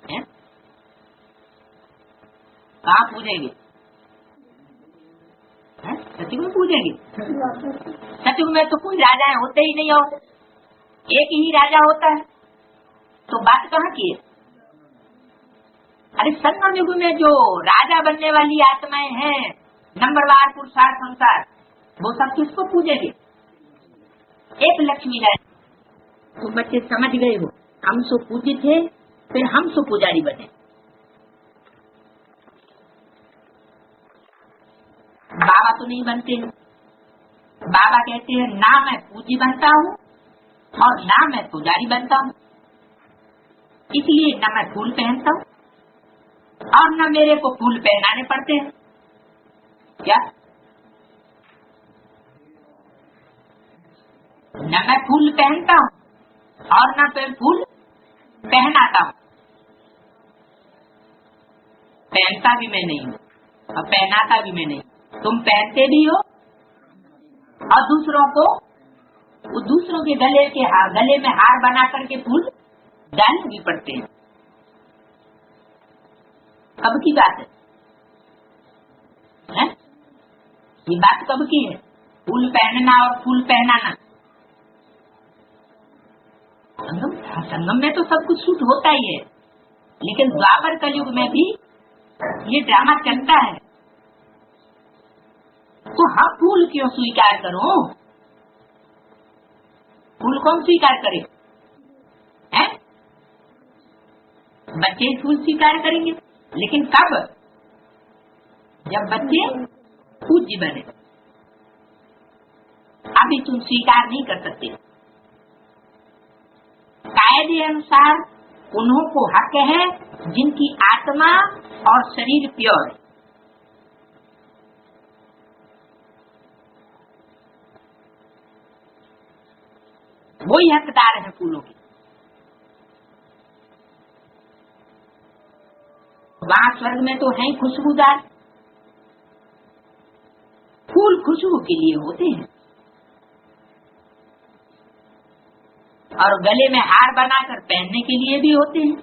हैं। कहाँ पूजेंगे? सतयुग में पूजेंगे? सतयुग में तो कोई राजा होते ही नहीं, और एक ही राजा होता है, तो बात कहाँ की है? अरे संगम युग में जो राजा बनने वाली आत्माएं हैं, नंबरवार पुरुषार्थ संसार, वो सब किसको पूजेंगे? एक लक्ष्मी रानी। तो बच्चे समझ गए हो, हम सो पूजित थे, फिर हम सो पुजारी बने। बाबा तो नहीं बनते हैं। बाबा कहते हैं ना मैं पूजी बनता हूँ और ना मैं पुजारी बनता हूँ, इसलिए न मैं फूल पहनता हूँ और न मेरे को फूल पहनाने पड़ते हैं। क्या? न मैं फूल पहनता हूँ और न फिर फूल पहनाता हूँ। पहनता भी मैं नहीं हूँ और पहनाता भी मैं नहीं। तुम पहनते भी हो और दूसरों को, दूसरों के गले में हार बना करके फूल डालने भी पड़ते हैं। कब की बात है? ये बात कब की है? फूल पहनना और फूल पहनाना। संगम में तो सब कुछ छूट होता ही है, लेकिन द्वापर कलयुग में भी ये ड्रामा चलता है। तो हम फूल क्यों स्वीकार करो? फूल कौन स्वीकार करे? हैं? बच्चे फूल स्वीकार करेंगे, लेकिन कब? जब बच्चे पूज्य बने। अभी तुम स्वीकार नहीं कर सकते। कायदे अनुसार उन्हों को हक है जिनकी आत्मा और शरीर प्योर है। वही हकदार है फूलों के। वहाँ स्वर्ग में तो है खुशबूदार फूल, खुशबू के लिए होते हैं, और गले में हार बनाकर पहनने के लिए भी होते हैं।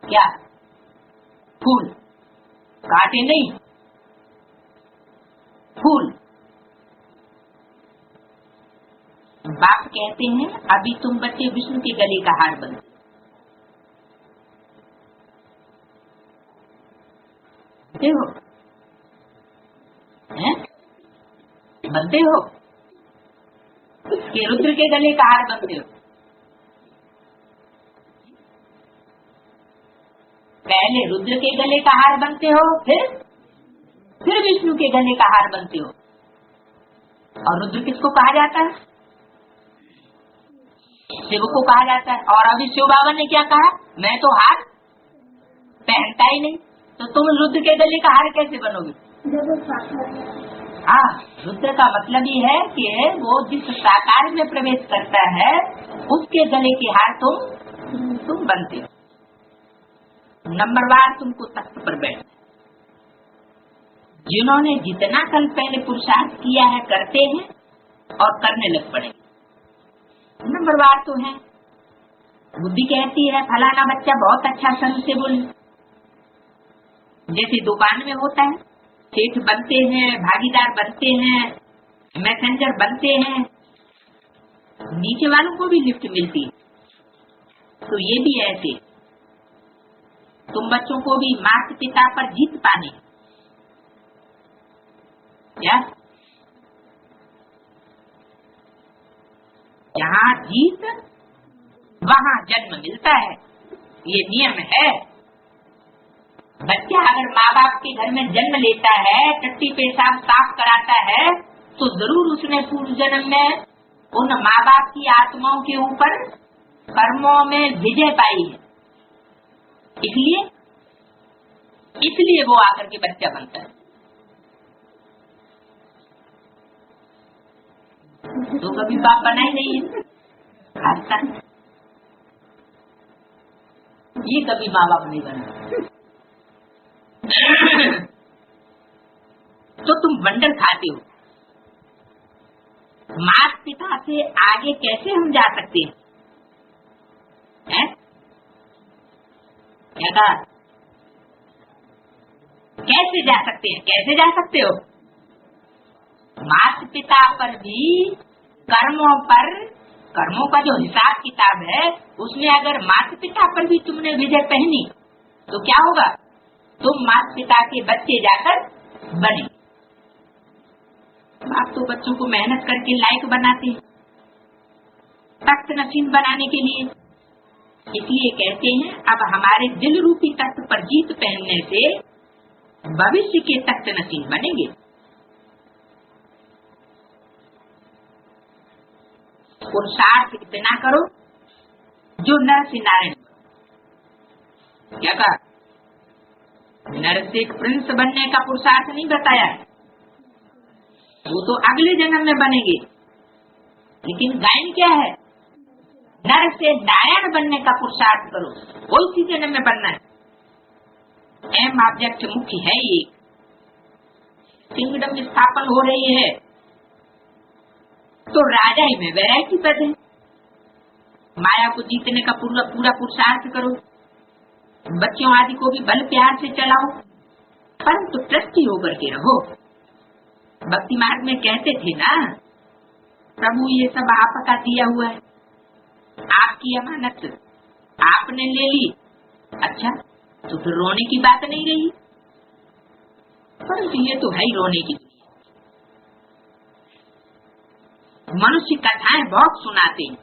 क्या? फूल, कांटे नहीं, फूल। बाप कहते हैं अभी तुम बच्चे विष्णु के गले का हार बनते हो, हैं? बनते हो कि रुद्र के गले का हार बनते हो? पहले रुद्र के गले का हार बनते हो, फिर विष्णु के गले का हार बनते हो। और रुद्र किसको कहा जाता है? शिव को कहा जाता है। और अभी शिव बाबा ने क्या कहा? मैं तो हार पहनता ही नहीं, तो तुम रुद्र के गले का हार कैसे बनोगे? हाँ, रुद्र का मतलब ये है कि वो जिस साकार में प्रवेश करता है उसके गले के हार तुम बनते हो। नंबरवार तुमको तख्त पर बैठ, जिन्होंने जितना कल पहले पुरुषार्थ किया है करते हैं और करने लग पड़ेंगे। नंबरवार तो है। बुद्धि कहती है फलाना बच्चा बहुत अच्छा संग से बोले, जैसे दुकान में होता है, सेठ बनते हैं, भागीदार बनते हैं, मैसेंजर बनते हैं, नीचे वालों को भी लिफ्ट मिलती है। तो ये भी ऐसे तुम बच्चों को भी माता पिता पर जीत पाने, क्या जहाँ जीत वहाँ जन्म मिलता है, ये नियम है। बच्चा अगर माँ बाप के घर में जन्म लेता है, टट्टी पेशाब साफ कराता है, तो जरूर उसने पूर्व जन्म में उन माँ बाप की आत्माओं के ऊपर कर्मों में विजय पाई है, इसलिए वो आकर के बच्चा बनता है। तो कभी बाप बना ही नहीं है, ये कभी माँ बाप नहीं बना। तो तुम बंडल खाते हो, माता पिता से आगे कैसे हम जा सकते हैं? क्या कहा? कैसे जा सकते हैं? कैसे जा सकते हो? माता पिता पर भी कर्मों का जो हिसाब किताब है उसमें अगर माता पिता पर भी तुमने विजय पहनी तो क्या होगा? तुम माता पिता के बच्चे जाकर बने। आप तो बच्चों को मेहनत करके लायक बनाते हैं तख्त नशीन बनाने के लिए, इसलिए कहते हैं अब हमारे दिल रूपी तख्त पर जीत पहनने से भविष्य के तख्त नशीन बनेंगे। पुरुषार्थ इतना करो जो नर से नारायण। क्या कहा? नर से प्रिंस बनने का पुरुषार्थ नहीं बताया है, वो तो अगले जन्म में बनेंगे। लेकिन गायन क्या है? नर से नारायण बनने का पुरुषार्थ करो, वो इसी जन्म में बनना है। एम ऑब्जेक्ट मुख्य है ये। किंगडम स्थापन हो रही है तो राजा ही में वैरायटी पैदा है। माया को जीतने का पूरा पुरुषार्थ करो, बच्चों आदि को भी बल प्यार से चलाओ, परंतु ट्रस्टी होकर के रहो। भक्ति मार्ग में कहते थे ना, प्रभु ये सब आपका दिया हुआ है, आपकी अमानत आपने ले ली। अच्छा तो फिर रोने की बात नहीं रही, परंतु ये तो है ही रोने की। मनुष्य कथाएं बहुत सुनाते हैं,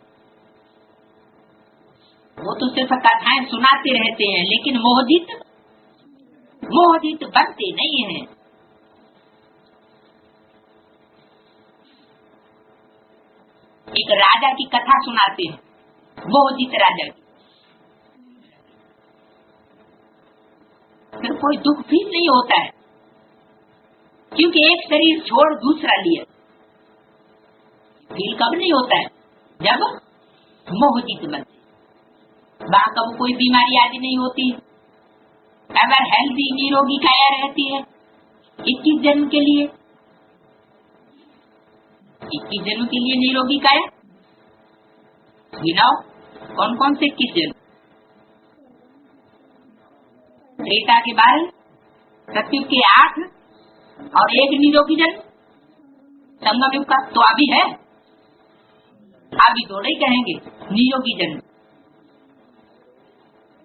वो तो सिर्फ कथाएं सुनाते रहते हैं, लेकिन मोहजित बनते नहीं हैं। एक राजा की कथा सुनाते हैं, मोहजित राजा की, फिर कोई दुख फील नहीं होता है, क्योंकि एक शरीर छोड़ दूसरा लिया। फील कब नहीं होता है? जब मोहजित बनते, वहां कब कोई बीमारी आदि नहीं होती। अगर हेल्दी निरोगी काया रहती है 21 जन्म के लिए, 21 जन्म के लिए निरोगी काया गिनाओ, कौन कौन से 21 जन्म? त्रेता के 12, सतयुग के 8 और 1 निरोगी जन्म संगम युग का। तो अभी है, अभी थोड़े ही कहेंगे निरोगी जन्म,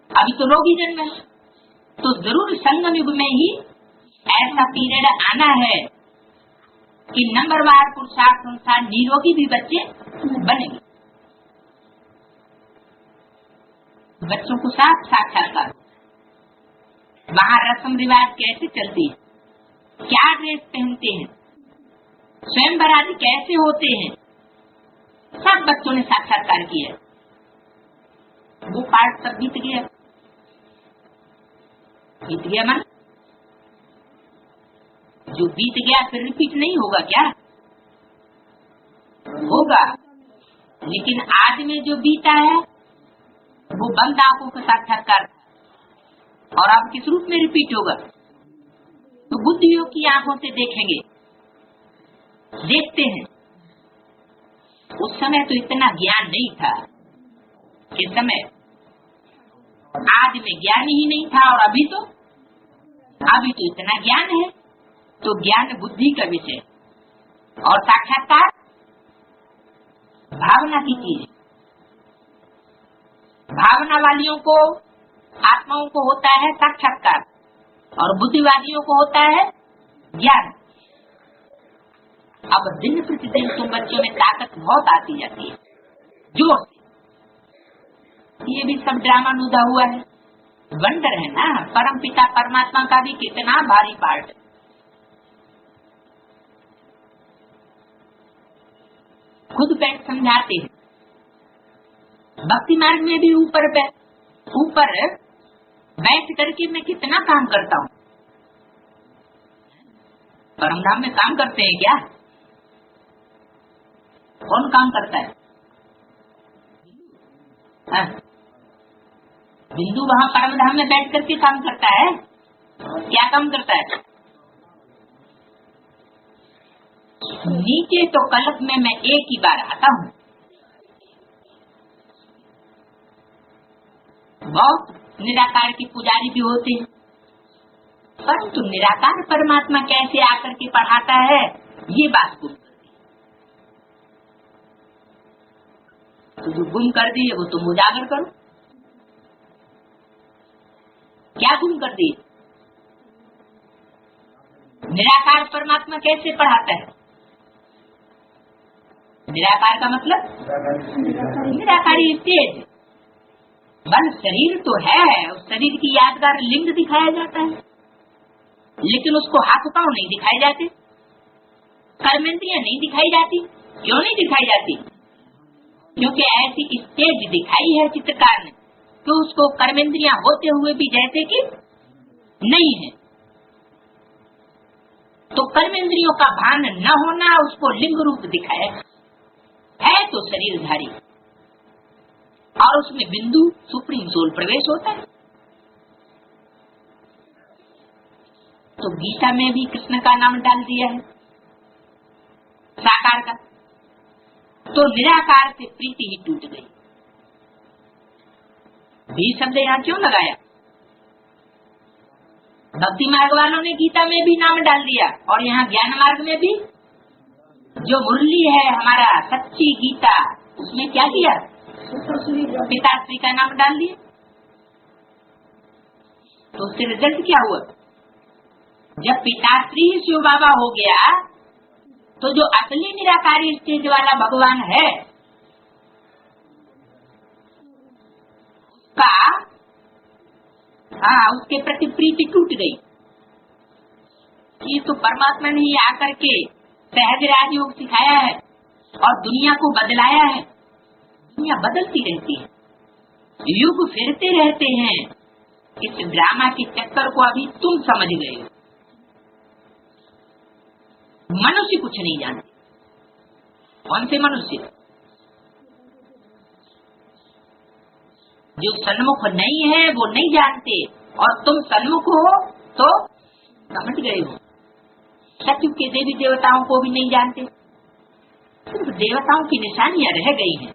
अभी तो रोगी जन्म है। तो जरूर संगम युग में ही ऐसा पीरियड आना है कि नंबरवार पुरुषार्थ अनुसार निरोगी भी बच्चे बनेंगे। बच्चों को साथ साक्षात्कार, वहाँ रस्म रिवाज कैसे चलती है, क्या ड्रेस पहनते हैं, स्वयंवर आदि कैसे होते हैं, सब बच्चों ने साक्षात्कार किया। वो पार्ट सब बीत गया मन, जो बीत गया फिर रिपीट नहीं होगा क्या? होगा, लेकिन आज में जो बीता है वो बंद आंखों का साक्षात्कार था, और अब किस रूप में रिपीट होगा? तो बुद्धियों की आंखों से देखेंगे, देखते हैं। उस समय तो इतना ज्ञान नहीं था, इस समय आज में ज्ञान ही नहीं था, और अभी तो इतना ज्ञान है। तो ज्ञान बुद्धि का विषय, और साक्षात्कार भावना की चीज। भावना वालियों को, आत्माओं को होता है साक्षात्कार, और बुद्धिवादियों को होता है ज्ञान। अब दिन प्रतिदिन तुम बच्चों में ताकत बहुत आती जाती है, जोर से। ये भी सब ड्रामा नुदा हुआ है, वंडर है ना। परम पिता परमात्मा का भी कितना भारी पार्ट है। खुद बैठ समझाते हैं। भक्ति मार्ग में भी ऊपर बैठ करके मैं कितना काम करता हूँ। परमधाम में काम करते हैं क्या? कौन काम करता है? बिंदु वहाँ परमधाम में बैठ करके काम करता है। क्या काम करता है? नीचे तो कल्प में मैं एक ही बार आता हूँ, बहुत निराकार के पुजारी भी होते हैं, परंतु निराकार परमात्मा कैसे आकर के पढ़ाता है ये बात गुम कर दी। तो जो गुम कर दी है वो तुम उजागर करो। क्या गुम कर दी? निराकार परमात्मा कैसे पढ़ाता है? निराकार का मतलब निराकारी तेज बल शरीर तो है, उस शरीर की यादगार लिंग दिखाया जाता है, लेकिन उसको हाथ पांव नहीं दिखाए जाते, कर्मेंद्रियां नहीं दिखाई जाती। क्यों नहीं दिखाई जाती? क्योंकि ऐसी स्टेज दिखाई है चित्रकार ने कि उसको कर्मेंद्रियां होते हुए भी जैसे कि नहीं है। तो कर्मेंद्रियों का भान न होना उसको लिंग रूप दिखाया है तो शरीरधारी, और उसमें बिंदु सुप्रीम सोल प्रवेश होता है। तो गीता में भी कृष्ण का नाम डाल दिया है साकार का, तो निराकार से प्रीति ही टूट गई। भी शब्द यहाँ क्यों लगाया? भक्ति मार्ग वालों ने गीता में भी नाम डाल दिया, और यहाँ ज्ञान मार्ग में भी जो मुरली है हमारा सच्ची गीता, उसमें क्या किया? पिताश्री का नाम डाल दिया। तो उससे रिजल्ट क्या हुआ? जब पिताश्री ही शिव बाबा हो गया तो जो असली निराकारी स्टेज वाला भगवान है का उसके प्रति प्रीति टूट गई। ये तो परमात्मा ने ही आकर के सहज राजयोग सिखाया है और दुनिया को बदलाया है। दुनिया बदलती रहती है, युग फिरते रहते हैं। इस ड्रामा के चक्कर को अभी तुम समझ गए हो। मनुष्य कुछ नहीं जानते। कौन से मनुष्य? जो सन्मुख नहीं है वो नहीं जानते, और तुम सन्मुख हो तो समझ गए हो। सतयुग के देवी देवताओं को भी नहीं जानते, सिर्फ देवताओं की निशानियां रह गई हैं।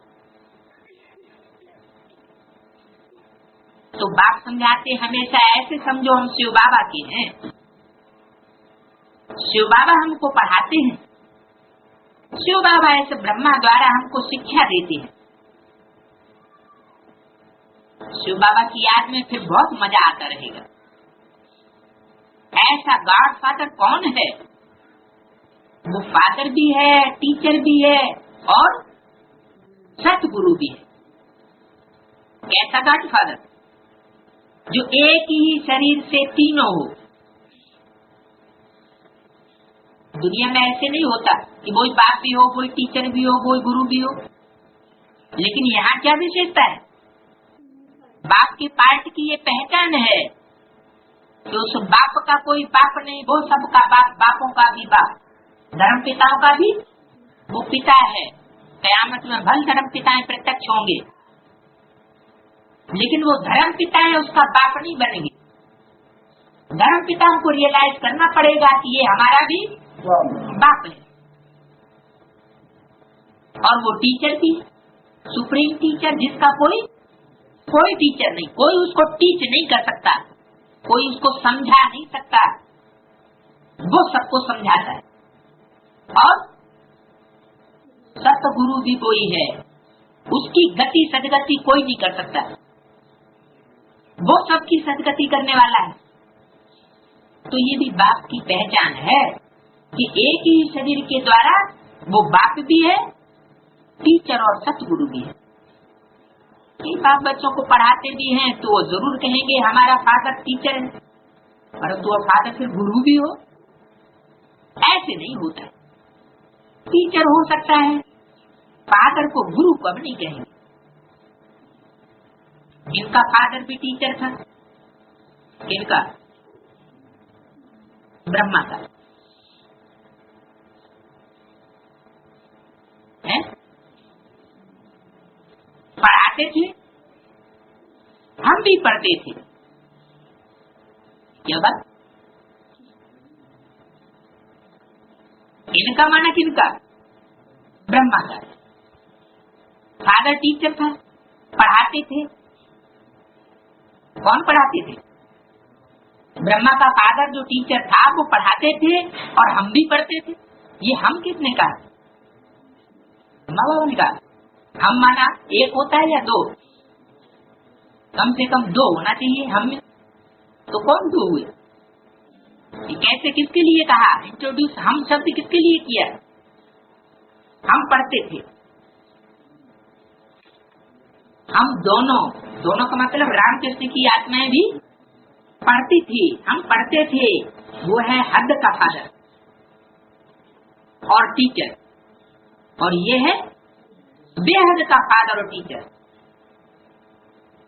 तो बाप समझाते हमेशा ऐसे समझो हम शिव बाबा के हैं। शिव बाबा हमको पढ़ाते हैं, शिव बाबा ऐसे ब्रह्मा द्वारा हमको शिक्षा देते हैं। शिव बाबा की याद में फिर बहुत मजा आता रहेगा। ऐसा गॉड फादर कौन है? वो फादर भी है, टीचर भी है और सतगुरु भी है। कैसा गॉड फादर? जो एक ही शरीर से तीनों हो। दुनिया में ऐसे नहीं होता कि कोई बाप भी हो, कोई टीचर भी हो, कोई गुरु भी हो। लेकिन यहाँ क्या विशेषता है? बाप के पार्ट की ये पहचान है कि उस बाप का कोई बाप नहीं, वो सबका बाप, बापों का भी बाप, धर्म पिताओं का भी वो पिता है। कयामत में भल धर्म पिताएं प्रत्यक्ष होंगे, लेकिन वो धर्म पिता है उसका बाप नहीं बनेंगे। धर्म पिताओं को रियलाइज करना पड़ेगा कि ये हमारा भी बाप है। और वो टीचर भी, सुप्रीम टीचर, जिसका कोई टीचर नहीं, कोई उसको टीच नहीं कर सकता, कोई उसको समझा नहीं सकता, वो सबको समझाता है। और सतगुरु भी कोई है, उसकी गति सदगति कोई नहीं कर सकता, वो सबकी सदगति करने वाला है। तो ये भी बाप की पहचान है कि एक ही शरीर के द्वारा वो बाप भी है, टीचर और सतगुरु भी है। ये बाप बच्चों को पढ़ाते भी हैं तो वो जरूर कहेंगे हमारा फादर टीचर है, परंतु वो फादर फिर गुरु भी हो, ऐसे नहीं होता है। टीचर हो सकता है, फादर को गुरु कब नहीं कहेंगे। जिनका फादर भी टीचर था, किनका? ब्रह्मा का है, पढ़ाते थे, हम भी पढ़ते थे। क्या बात? इनका माना किनका? ब्रह्मा का। फादर टीचर था, पढ़ाते थे, कौन पढ़ाते थे? ब्रह्मा का फादर जो टीचर था वो पढ़ाते थे और हम भी पढ़ते थे। ये हम किसने कहा? ब्रह्मा बाबा ने कहा। हम माना एक होता है या दो? कम से कम दो होना चाहिए हम में। तो कौन दो हुए? ये कैसे, किसके लिए कहा? इंट्रोड्यूस हम शब्द किसके लिए किया? हम पढ़ते थे। हम दोनों का मतलब रामकृष्ण की आत्माएं भी पढ़ती थी, हम पढ़ते थे। वो है हद का फादर और टीचर, और ये है बेहद का फादर और टीचर।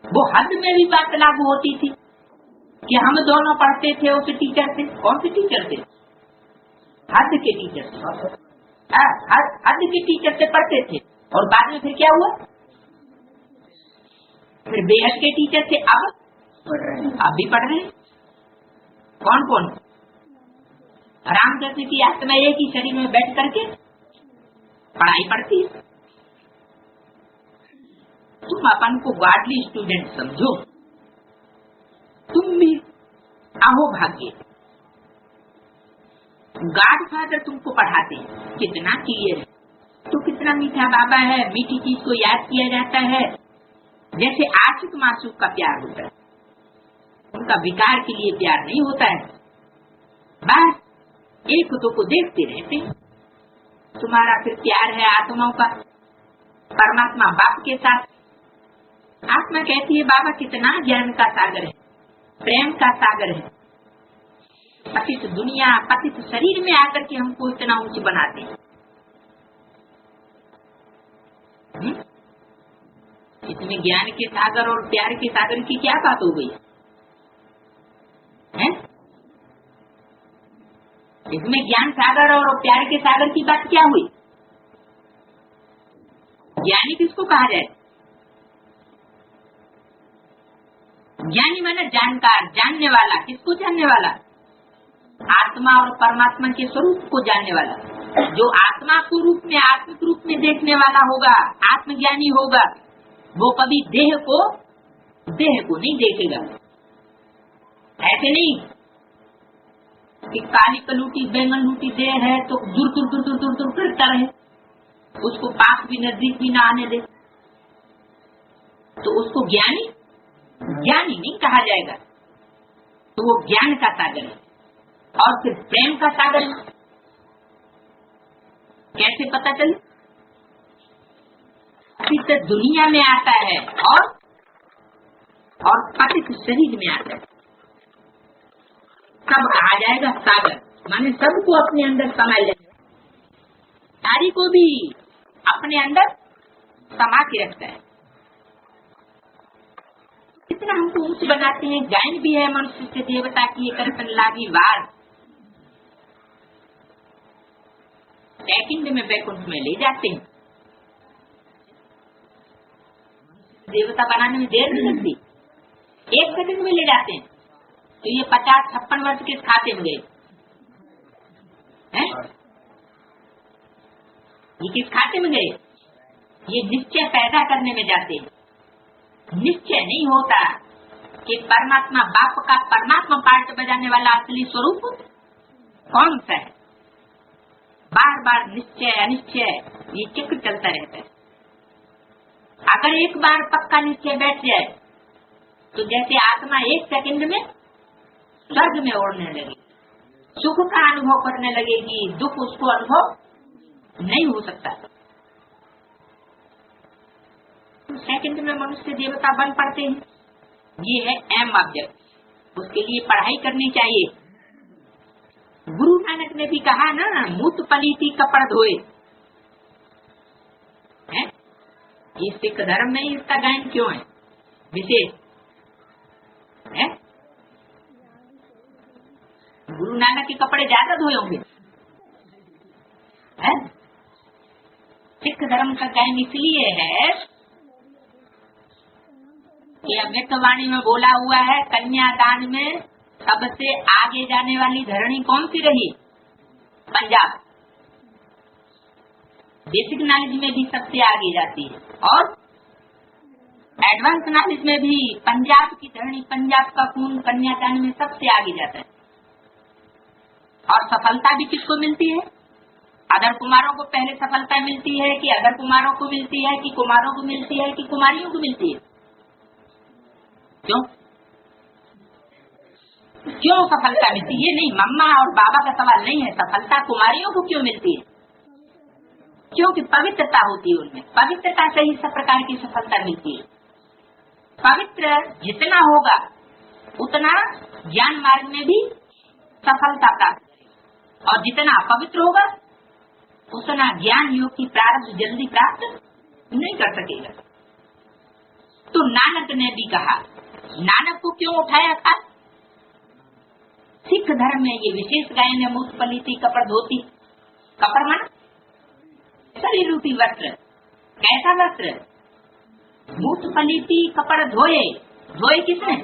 वो हद में भी बात लागू होती थी कि हम दोनों पढ़ते थे उस टीचर से। कौन से टीचर से? हद के टीचर से। हद के टीचर से पढ़ते थे और बाद में फिर क्या हुआ? फिर बेहद के टीचर से अब भी पढ़ रहे हैं। कौन कौन? रामकृष्ण की आत्मा एक ही शरीर में बैठ करके पढ़ाई पढ़ती है। तुम अपन को गॉडली स्टूडेंट समझो, तुम भी अहो भाग्य। गॉड फादर तुमको पढ़ाते हैं, कितना क्लियर है। तो कितना मीठा बाबा है, मीठी चीज को याद किया जाता है। जैसे आशिक मासूक का प्यार होता है, उनका विकार के लिए प्यार नहीं होता है, बस एक दो को देखते रहते हैं। तुम्हारा फिर प्यार है आत्माओं का, परमात्मा बाप के साथ। आत्मा कहती है बाबा कितना ज्ञान का सागर है, प्रेम का सागर है। पतित दुनिया, पतित शरीर में आकर के हमको इतना ऊंच बनाते हैं। इसमें ज्ञान के सागर और प्यार के सागर की क्या बात हो गई है? इसमें ज्ञान सागर और प्यार के सागर की बात क्या हुई? ज्ञानी किसको कहा जाए? ज्ञानी माना जानकार, जानने वाला। किसको जानने वाला? आत्मा और परमात्मा के स्वरूप को जानने वाला। जो आत्मा को रूप में, आत्मिक रूप में देखने वाला होगा, आत्मज्ञानी होगा, वो कभी देह को नहीं देखेगा। ऐसे नहीं कि काली कलूटी बैंगन लूटी देह है तो दूर दूर दूर दूर दूर दूर करता रहे, उसको पास भी नजदीक भी ना आने दे, तो उसको ज्ञानी नहीं कहा जाएगा। तो वो ज्ञान का सागर है। और फिर प्रेम का सागर कैसे पता चले? तो दुनिया में आता है और पतित शरीर में आता है, तब आ जाएगा सागर। माने सबको अपने अंदर समा लेगा, सारी को भी अपने अंदर समा के रखता है। कितना हमको ऊंच बनाते हैं। गायन भी है मनुष्य से देवता की करपन लागी वार, सेकंड में बैकुंठ में ले जाते हैं। देवता बनाने में देर नहीं लगती, 1 सेकंड में ले जाते हैं। तो ये 50-56 वर्ष के खाते में गए हैं? ये किस खाते में गए? ये निश्चय पैदा करने में जाते हैं। निश्चय नहीं होता कि परमात्मा बाप का परमात्मा पार्ट बजाने वाला असली स्वरूप कौन सा है। बार बार निश्चय अनिश्चय ये चक्र चलता रहता है। अगर एक बार पक्का निश्चय बैठ जाए तो जैसे आत्मा 1 सेकंड में स्वर्ग में ओढ़ने लगेगी, सुख का अनुभव करने लगेगी, दुख उसको अनुभव नहीं हो सकता। तो सेकंड में मनुष्य देवता बन पड़ते हैं। ये है एम ऑब्जेक्ट। उसके लिए पढ़ाई करनी चाहिए। गुरु नानक ने भी कहा ना, मूत पलीती कपड़ धोए। ये सिख धर्म में इसका गायन क्यों है विशेष है? गुरु नानक के कपड़े ज्यादा धोए होंगे। सिख धर्म का गायन इसलिए है कि अव्यक्तवाणी में बोला हुआ है, कन्यादान में सबसे आगे जाने वाली धरणी कौन सी रही? पंजाब। बेसिक नॉलेज में भी सबसे आगे जाती है और एडवांस नॉलेज में भी पंजाब की धरणी, पंजाब का खून कन्यादान में सबसे आगे जाता है। और सफलता भी किसको मिलती है? अदर कुमारों को पहले सफलता मिलती है कि अदर कुमारों को मिलती है कि कुमारों को मिलती है कि कुमारियों को मिलती है? क्यों क्यों सफलता मिलती है? ये नहीं, मम्मा और बाबा का सवाल नहीं है। सफलता कुमारियों को क्यों मिलती है? क्योंकि पवित्रता होती है उनमें, पवित्रता से ही सब प्रकार की सफलता मिलती है। पवित्र जितना होगा उतना ज्ञान मार्ग में भी सफलता प्राप्त, और जितना अपवित्र होगा उतना ज्ञान योग की प्रारब्ध जल्दी प्राप्त नहीं कर सकेगा। तो नानक ने भी कहा, नानक को क्यों उठाया था? सिख धर्म में ये विशेष गायन है, मूत पलीती कपड़ धोती। कपड़ मन शरीर रूपी वस्त्र। कैसा वस्त्र? मूत पलीती कपड़ धोए। धोए किसने?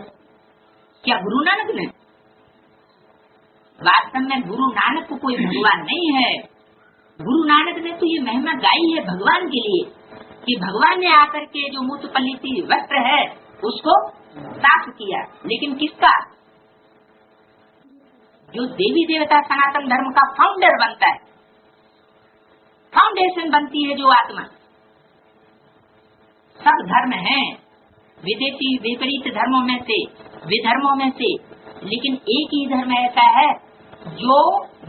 क्या गुरु नानक ने? वास्तव में गुरु नानक को कोई भगवान नहीं है। गुरु नानक ने तो ये महिमा गाई है भगवान के लिए कि भगवान ने आकर के जो मूत पलीती वस्त्र है उसको साफ किया। लेकिन किसका? जो देवी देवता सनातन धर्म का फाउंडर बनता है, फाउंडेशन बनती है जो आत्मा। सब धर्म हैं विदेशी विपरीत धर्मों में से, विधर्मों में से, लेकिन एक ही धर्म ऐसा है जो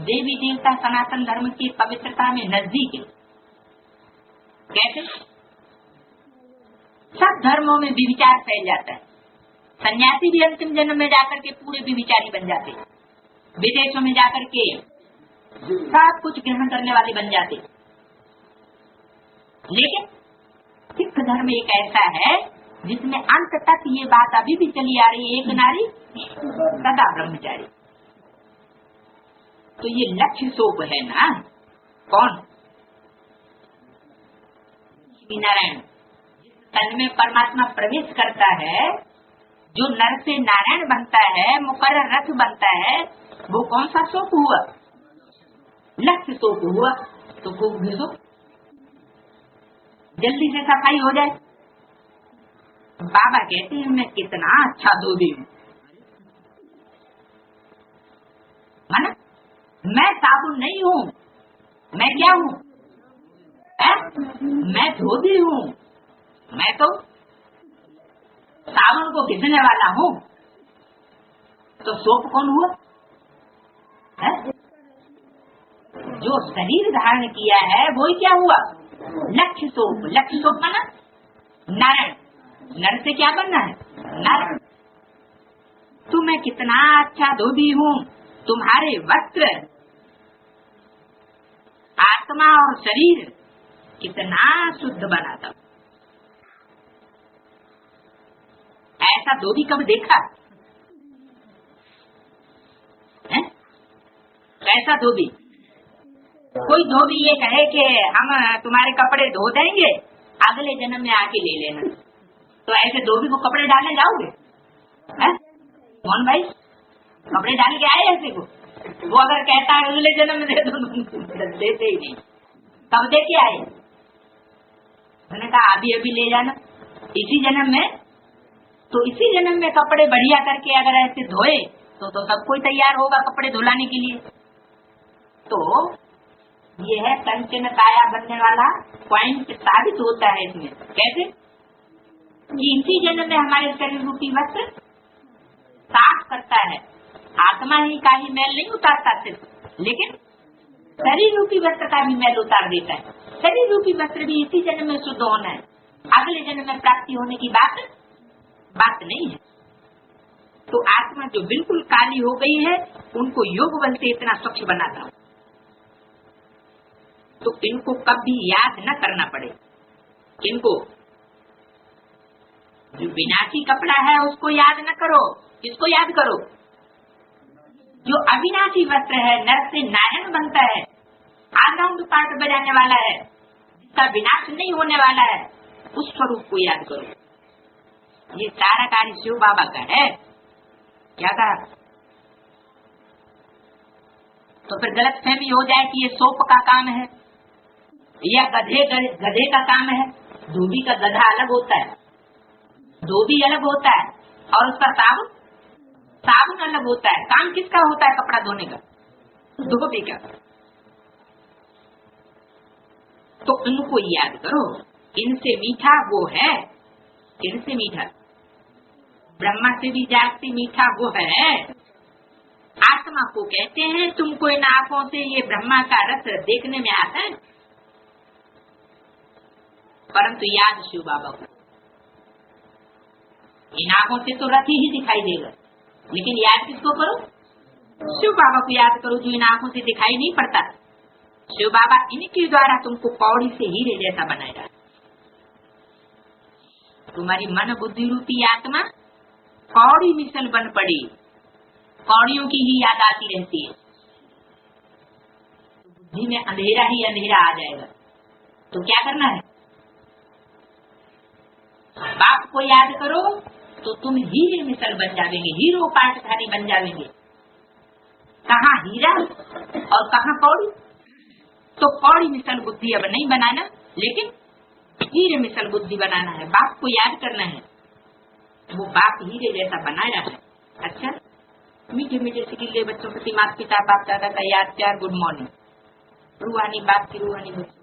देवी देवता सनातन धर्म की पवित्रता में नजदीक है। कैसे? सब धर्मों में विविचार फैल जाता है। सन्यासी भी अंतिम जन्म में जाकर के पूरे विविचारी बन जाते, विदेशों में जाकर के सब कुछ ग्रहण करने वाले बन जाते। लेकिन सिख धर्म एक ऐसा है जिसमें अंत तक ये बात अभी भी चली आ रही है, एक नारी सदा ब्रह्मचारी। तो ये लक्ष्य सोप है ना। कौन? नारायण। जिस तन में परमात्मा प्रवेश करता है, जो नर से नारायण बनता है, मुकर्रर रथ बनता है, वो कौन सा सोप हुआ? लक्ष्य सोप हुआ। तो खूब घिसो, जल्दी से सफाई हो जाए। बाबा कहते हैं मैं कितना अच्छा धोबी हूँ, माना मैं साबुन नहीं हूँ, मैं क्या हूँ? मैं धोबी हूँ। मैं तो साबुन को घिसने वाला हूँ। तो सोप कौन हुआ? है? जो शरीर धारण किया है वो क्या हुआ? लक्ष्य सोप। लक्ष्य सोप माना नारायण। नर से क्या बनना है? नारायण। तो मैं कितना अच्छा धोबी हूँ, तुम्हारे वस्त्र, आत्मा और शरीर कितना शुद्ध बनाता। ऐसा धोबी कब देखा है? कैसा धोबी? कोई धोबी ये कहे कि हम तुम्हारे कपड़े धो देंगे, अगले जन्म में आके ले लेना। तो ऐसे धोबी को कपड़े डालने जाओगे? कौन भाई कपड़े डाल के आए ऐसे को? वो अगर कहता है अगले जन्म में दे दो, देते ही नहीं। कब दे के आए? मैंने कहा अभी अभी ले जाना, इसी जन्म में। तो इसी जन्म में कपड़े बढ़िया करके अगर ऐसे धोए तो सब कोई तैयार होगा कपड़े धुलाने के लिए। तो ये है कंचन काया बनने वाला पॉइंट साबित होता है इसमें। कैसे? कि इसी जन्म में हमारे शरीर रूपी वस्त्र साफ करता है। आत्मा ही का ही मैल नहीं उतारता सिर्फ, लेकिन शरीर रूपी वस्त्र का भी मैल उतार देता है। शरीर रूपी वस्त्र भी इसी जन्म में शुद्ध होना है, अगले जन्म में प्राप्ति होने की बात नहीं है। तो आत्मा जो बिल्कुल काली हो गई है उनको योग बल से इतना स्वच्छ बनाता हूँ, तो इनको कभी याद न करना पड़े। इनको जो विनाशी कपड़ा है उसको याद न करो, किसको याद करो? जो अविनाशी वस्त्र है, नर से नारायण बनता है, आराउंड पार्ट बजाने वाला है, जिसका विनाश नहीं होने वाला है, उस स्वरूप को याद करो। ये सारा कार्य शिव बाबा का है। क्या कहा? तो फिर गलत फहमी हो जाए कि ये सोप का काम है या गधे का काम है। धोबी का गधा अलग होता है, धोबी अलग होता है और उसका साबुन अलग होता है। काम किसका होता है कपड़ा धोने का? धोबी का। तो इनको याद करो, इनसे मीठा वो है, इनसे मीठा, ब्रह्मा से भी जागती मीठा वो है। आत्मा को कहते हैं तुमको इन आंखों से ये ब्रह्मा का रस देखने में आता है, परंतु याद शिव बाबा को। इन आंखों से तो रथ ही दिखाई देगा, लेकिन याद किसको करो? शिव बाबा को याद करो, जो इन आंखों से दिखाई नहीं पड़ता। शिव बाबा इनके द्वारा तुमको कौड़ी से हीरे जैसा बनाएगा। तुम्हारी मन बुद्धि रूपी आत्मा कौड़ी मिसल बन पड़ी, कौड़ियों की ही याद आती रहती है, बुद्धि में अंधेरा ही अंधेरा आ जाएगा। तो क्या करना है? बाप को याद करो तो तुम हीरे मिसल बन जावेंगे, हीरो पाठधारी बन जावेंगे। कहाँ हीरा और कहाँ कौड़ी? तो कौड़ी मिसल बुद्धि अब नहीं बनाना, लेकिन हीरे मिसल बुद्धि बनाना है। बाप को याद करना है, वो बाप हीरे जैसा बनाया है। अच्छा, मीठे मीठे सिकिले बच्चों प्रति माता पिता बाप दादा का याद प्यार, गुड मॉर्निंग। रूहानी बाप की रूहानी बच्चों